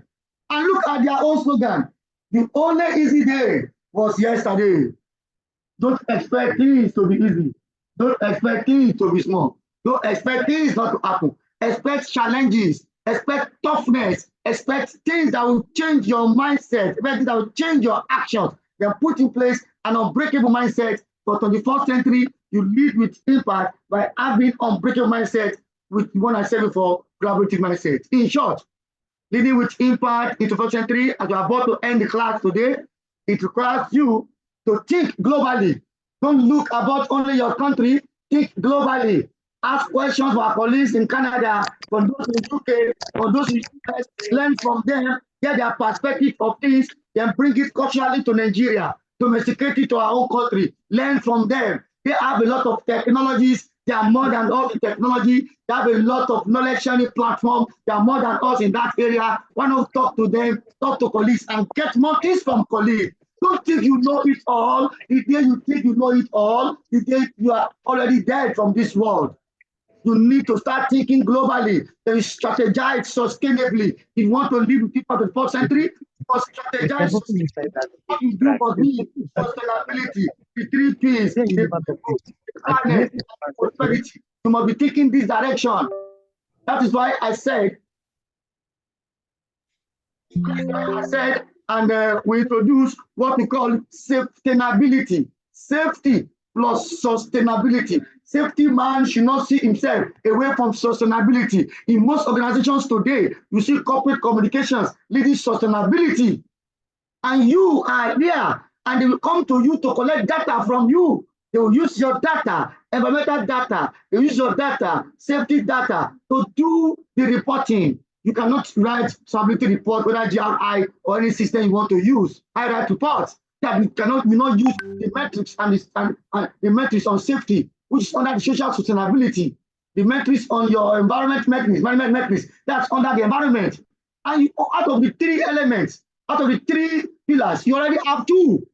And look at their own slogan. The only easy day was yesterday. Don't expect things to be easy. Don't expect things to be small. Don't expect things not to happen. Expect challenges. Expect toughness. Expect things that will change your mindset. Expect things that will change your actions. They put in place an unbreakable mindset for 21st century. You lead with impact by having unbreakable mindset with what I said before, collaborative mindset. In short, leading with impact in 21st century, as we're about to end the class today, it requires you to think globally. Don't look about only your country, think globally. Ask questions for our colleagues in Canada, for those in UK, for those in US, learn from them, get their perspective of things, then bring it culturally to Nigeria, domesticate it to our own country, learn from them. They have a lot of technologies. They are more than us in technology. They have a lot of knowledge sharing platform. They are more than us in that area. Why not talk to them, talk to colleagues, and get more things from colleagues? Don't think you know it all. The day you think you know it all, the day you are already dead from this world. You need to start thinking globally. Then strategize sustainably. If you want to live with people of the 4th century, strategize what you do for me, sustainability, the 3 P's, the kindness, prosperity. You must be taking this direction. That is why I said, and we introduce what we call sustainability. Safety plus sustainability. Safety man should not see himself away from sustainability. In most organizations today, you see corporate communications leading sustainability. And you are there, and they will come to you to collect data from you. They will use your data, environmental data, they use your data, safety data to do the reporting. You cannot write sustainability report, whether GRI or any system you want to use. I write reports that you not use the metrics and the metrics on safety, which is under the social sustainability. The metrics on your environment metrics, management metrics, that's under the environment. And you, out of the three elements, out of the three pillars, you already have two.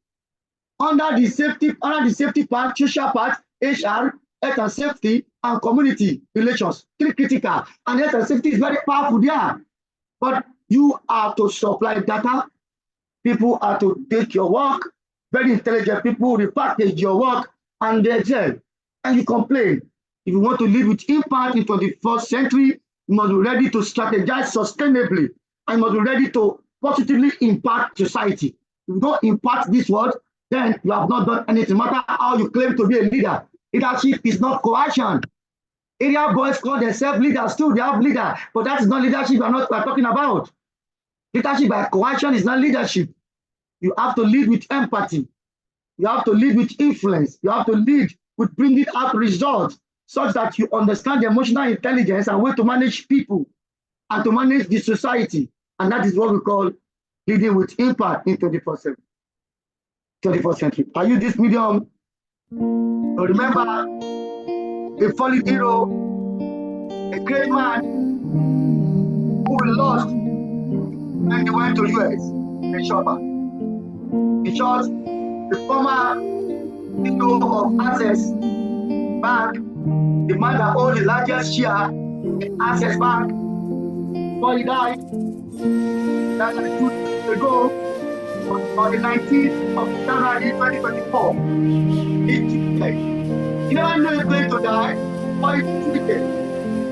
Under the safety part, social part, HR, health and safety, and community relations, three critical. And health and safety is very powerful there. But you have to supply data. People are to take your work. Very intelligent people repackage your work and they excel. And you complain. If you want to live with impact in 21st century, you must be ready to strategize sustainably and you must be ready to positively impact society. If you don't impact this world, then you have not done anything. No matter how you claim to be a leader, leadership is not coercion. Area boys call themselves leaders too, they have leader, but that is not leadership we're talking about. Leadership by coercion is not leadership. You have to lead with empathy. You have to lead with influence. You have to lead with bringing out results such that you understand the emotional intelligence and way to manage people and to manage the society. And that is what we call leading with impact in 21st century. Are you this medium? So remember, a fallen hero, a great man who lost when he went to US, a shopper. In short, the former CEO of Access Bank, the man that owned the largest share in Access Bank, before he died, that's 2 years ago, on the 19th of January 2024, he died. He never knew he was going to die, but he tweeted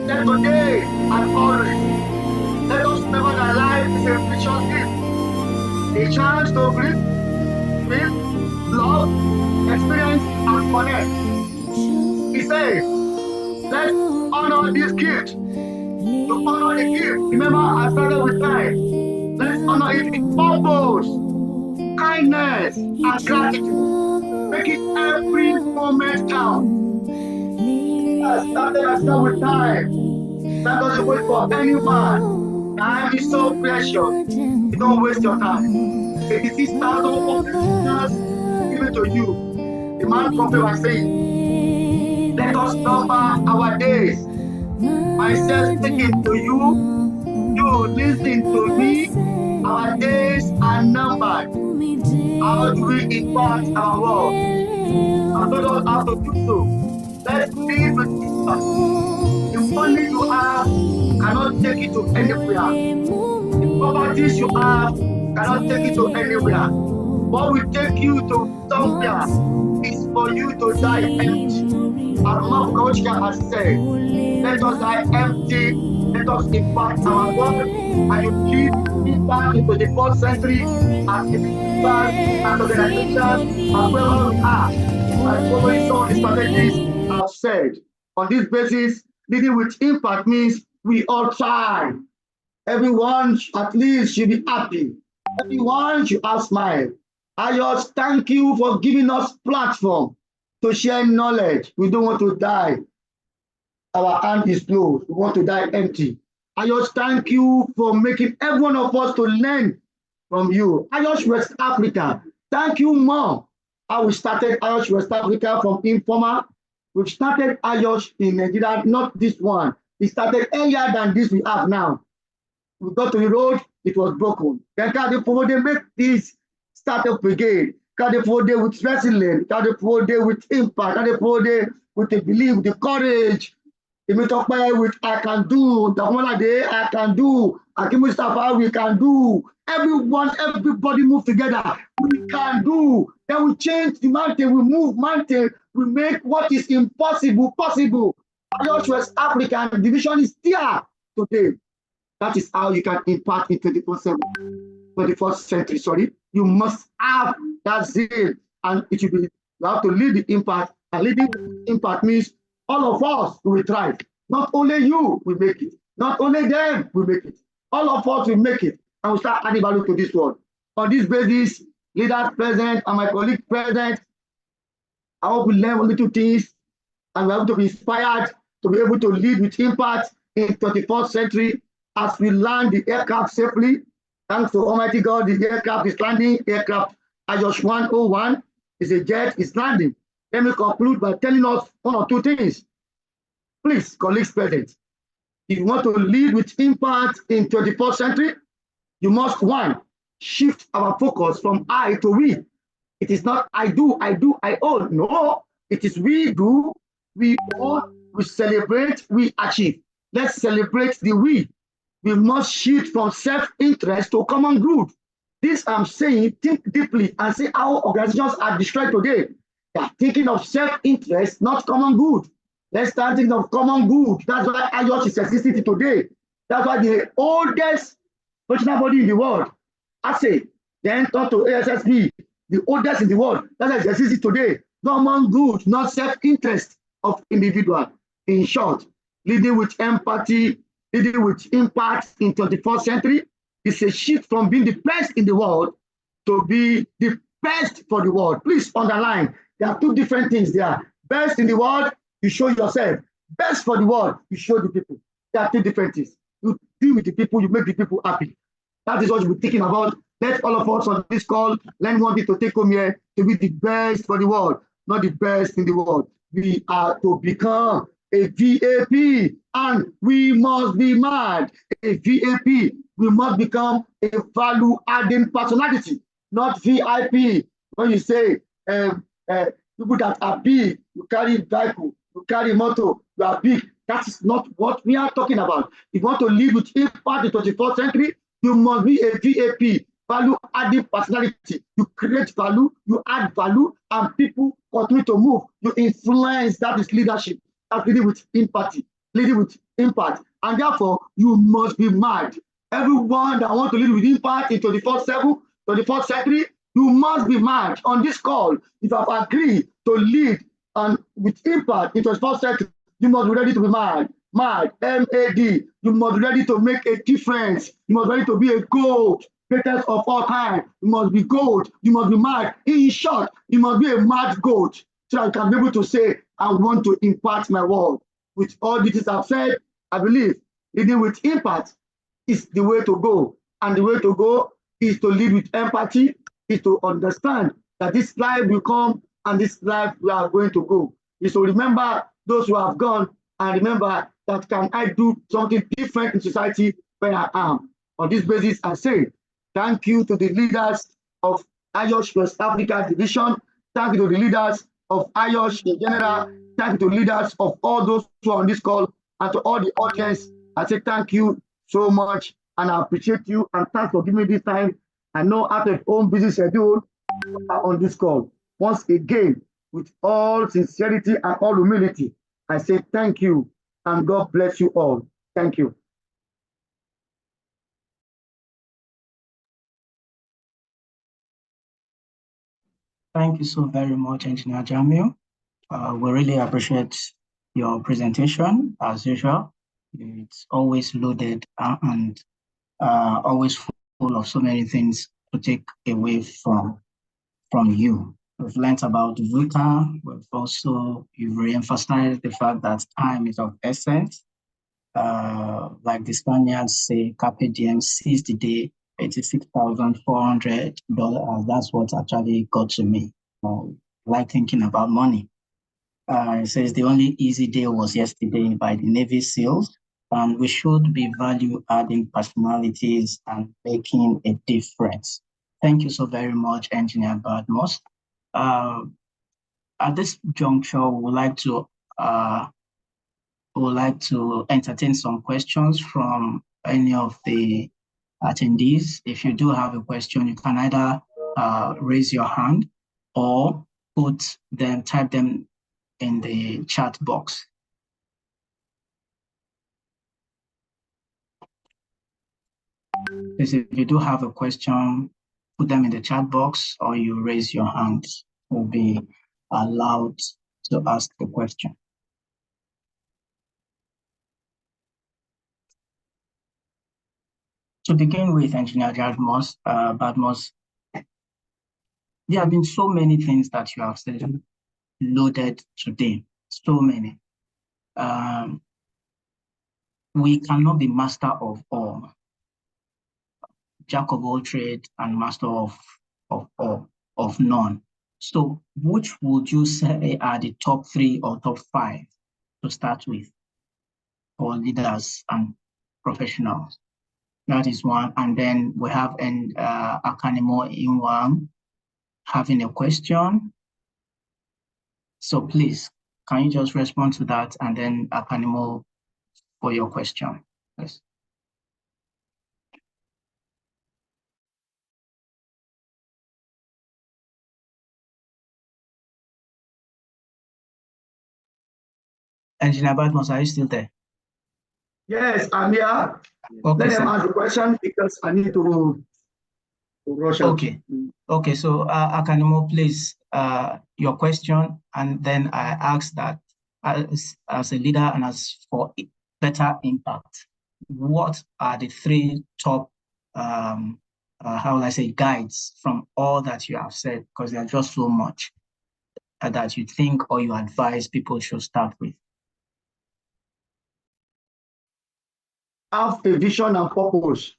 that today and always, let us remember that life is a precious gift, a chance to breathe, love, experience, and connect. He said, let's honor this gift. To honor the gift, remember I started with time. Let's honor it with purpose, kindness, and gratitude. Make it every moment count. I start with time. That doesn't wait for anyone. Time is so precious. You don't waste your time. 86,000 given to you. The man prophet was saying, let us number our days. Myself speaking to you, you listen to me. Our days are numbered. How do we impact our world? I don't know how to do so. Let's be with Jesus. The money you have cannot take you to anywhere. The properties you have cannot take you to anywhere. What will take you to somewhere is for you to die empty. Our mom coach has said, let us die empty, let us impact our world, and you live impact into the 4th century as individuals, as organizations, as well as following some of the strategies I've said. On this basis, leading with impact means we all try. Everyone at least should be happy. Everyone should have smile. IOSH, thank you for giving us platform to share knowledge. We don't want to die. Our hand is closed. We want to die empty. IOSH, thank you for making every one of us to learn from you. IOSH West Africa, thank you, Mom. How we started IOSH West Africa from informal. We've started IOSH in Nigeria, not this one. It started earlier than this we have now. We got to the road, it was broken. Then they make this startup brigade. They with resilience, they with impact, they with the belief, with the courage. They talk with I can do, the one day I can do, Akim Mustafa, we can do. Everybody move together. We can do. Then we change the mountain, we move mountain, we make what is impossible possible. IOSH West African division is there today. That is how you can impact in 21st century. Sorry, you must have that zeal, and it should be. You have to lead the impact, and leading the impact means all of us will thrive. Not only you will make it, not only them will make it. All of us will make it, and we start adding value to this world. On this basis, leaders present and my colleagues present, I hope we learn little things, and we have to be inspired to be able to lead with impact in 21st century. As we land the aircraft safely, thanks to Almighty God, the aircraft is landing. Aircraft IOSH 101 is a jet, is landing. Let me conclude by telling us one or two things. Please, colleagues present, if you want to lead with impact in 21st century, You must, one, shift our focus from I to we. It is not I do, I own. No, it is we do, we own, we celebrate, we achieve. Let's celebrate the we. We must shift from self-interest to common good. This I'm saying, think deeply and see how organizations are destroyed today. They are thinking of self-interest, not common good. Let's start thinking of common good. That's why IOSH is existing today. That's why the oldest professional body in the world, ASE, then turn to ASSP, the oldest in the world. That's why it exists today. Common good, not self-interest of individual. In short, leading with empathy, leading with impact in 21st century is a shift from being the best in the world to be the best for the world. Please underline, there are two different things there. Best in the world, you show yourself. Best for the world, you show the people. There are two different things. You deal with the people, you make the people happy. That is what we're thinking about. Let all of us on this call learn one thing to take home here, to be the best for the world, not the best in the world. We are to become a VAP, and we must be mad. A VAP, we must become a value-adding personality, not VIP. When you say people that are big, you carry vehicle, you carry motor, you are big. That is not what we are talking about. If you want to live with impact in the 21st century, you must be a VAP, value-adding personality. You create value, you add value, and people continue to move. You influence. That is leadership. That's leading with empathy, leading with impact. And therefore, you must be mad. Everyone that wants to lead with impact in 21st century, you must be mad. On this call, if you have agreed to lead and with impact in 21st century, you must be ready to be mad. Mad, M-A-D. You must be ready to make a difference. You must be ready to be a gold, greatest of all time. You must be gold. You must be mad. In short, you must be a mad gold, so that you can be able to say, I want to impact my world. With all this I've said, I believe leading with impact is the way to go. And the way to go is to lead with empathy, is to understand that this life will come and this life we are going to go. Is to remember those who have gone and remember that can I do something different in society where I am. On this basis, I say thank you to the leaders of IOSH West Africa Division. Thank you to the leaders of IOSH in general. Thank you to leaders of all those who are on this call, and to all the audience. I say thank you so much, and I appreciate you, and thanks for giving me this time. I know out of your own busy schedule on this call. Once again, with all sincerity and all humility, I say thank you, and God bless you all. Thank you. Thank you so very much, Engineer Jamil. We really appreciate your presentation, as usual. It's always loaded and always full of so many things to take away from you. We've learned about VUCA. You've re-emphasized the fact that time is of essence. Like the Spaniards say, Carpe Diem, seize the day, $86,400. That's what actually got to me. Like thinking about money. It says the only easy day was yesterday by the Navy SEALs. And we should be value-adding personalities and making a difference. Thank you so very much, Engineer Badmos. At this juncture, we would like to entertain some questions from any of the attendees. If you do have a question, you can either raise your hand or type them in the chat box. If you do have a question, put them in the chat box or you raise your hand. You'll be allowed to ask the question. To begin with, Engineer Badmos, there have been so many things that you have said loaded today, so many. We cannot be master of all, jack of all trades and master of none. So which would you say are the top 3 or top 5 to start with for leaders and professionals? That is one. And then we have an Akanimo Inwang having a question. So please, can you just respond to that and then Akanimo for your question, please. Engineer Badmos, are you still there? Yes, I'm here. Okay, Let them sir. ask the question because I need to rush out. Okay. Okay, so Akanimo, please, your question, and then I ask that as a leader and as for better impact, what are the 3 top, how will I say, guides from all that you have said, because there are just so much that you think or you advise people should start with? Have a vision and purpose.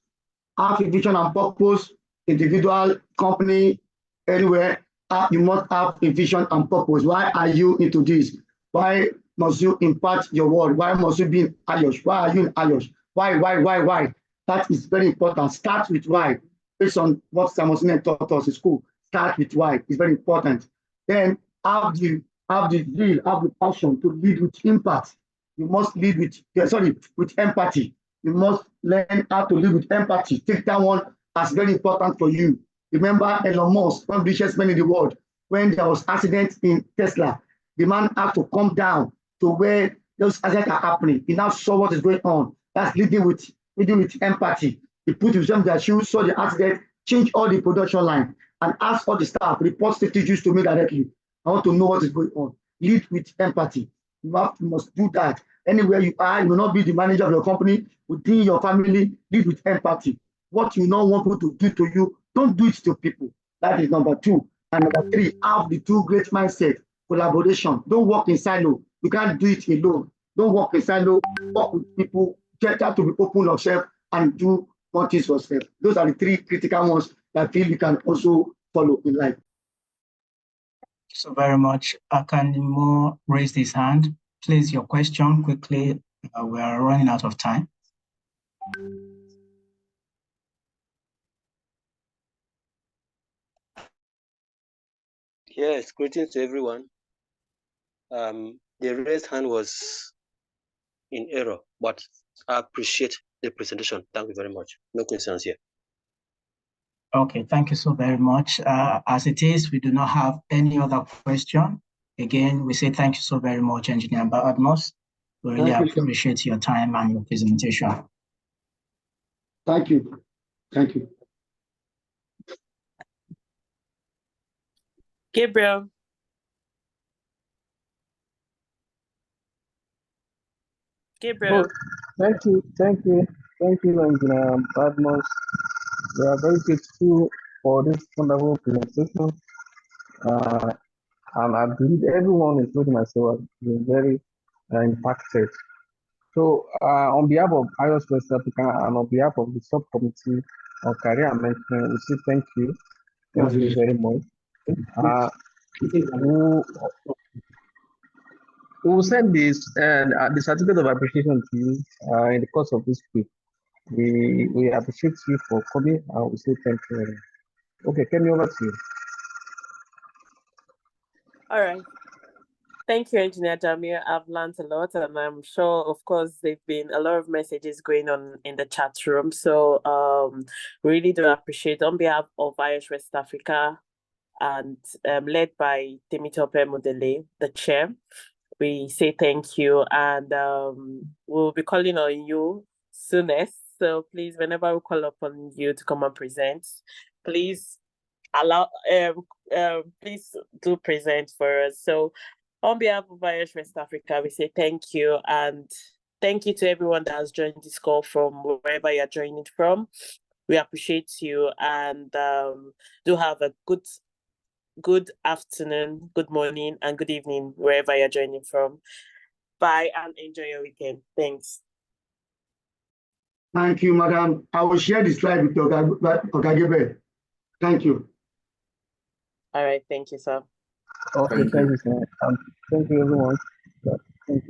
Have a vision and purpose, individual, company, anywhere. You must have a vision and purpose. Why are you into this? Why must you impact your world? Why must you be in IOSH? Why are you in IOSH? Why? That is very important. Start with why. Based on what Samusine taught us in school. Start with why. It's very important. Then have the zeal, have the passion to lead with impact. You must lead with empathy. You must learn how to live with empathy. Take that one as very important for you. Remember Elon Musk, one of the richest men in the world, when there was accident in Tesla, the man had to come down to where those accidents are happening. He now saw what is going on. That's leading with empathy. He put himself in their shoes, saw the accident, changed all the production line, and asked all the staff, report stages to me directly. I want to know what is going on. Lead with empathy. You must do that. Anywhere you are, you will not be the manager of your company. Within your family, live with empathy. What you don't want people to do to you, don't do it to people. That is number 2. And number 3, have the 2 great mindset, collaboration. Don't work in silo. You can't do it alone. Don't work in silo. Work with people. Get out to be open yourself and do what is yourself. Those are the 3 critical ones that I feel you can also follow in life. So very much. Akanimo raised his hand. Please, your question quickly. We are running out of time. Yes, greetings to everyone. The raised hand was in error, but I appreciate the presentation. Thank you very much. No questions here. Okay, thank you so very much. As it is, we do not have any other question. Again, we say thank you so very much, Engineer Badmos. We really appreciate your time and your presentation. Thank you. Thank you. Gabriel. Gabriel. Oh, thank you, Engineer Badmos. We are very grateful for this wonderful presentation. And I believe everyone, including myself, has been very impacted. So, on behalf of IOSH West Africa and on behalf of the subcommittee on career and mentoring, we say thank you. Thank you very much. We will send this the certificate of appreciation to you in the course of this week. We appreciate you for coming and we say thank you very much. Okay, Kemi, over to you. All right. Thank you, Engineer Jamil. I've learned a lot, and I'm sure, of course, there've been a lot of messages going on in the chat room. So really do appreciate on behalf of IOSH West Africa and led by Temitope Mudele, the chair. We say thank you, and we'll be calling on you soonest. So please, whenever we call upon you to come and present, please please do present for us. So on behalf of IOSH West Africa, we say thank you, and thank you to everyone that has joined this call from wherever you're joining from. We appreciate you, and do have a good afternoon, good morning, and good evening wherever you're joining from. Bye and enjoy your weekend. Thanks. Thank you, madam. I will share the slide with Oga. Thank you. All right, thank you, sir. Okay, thank you, sir. Thank you, everyone. Thank you.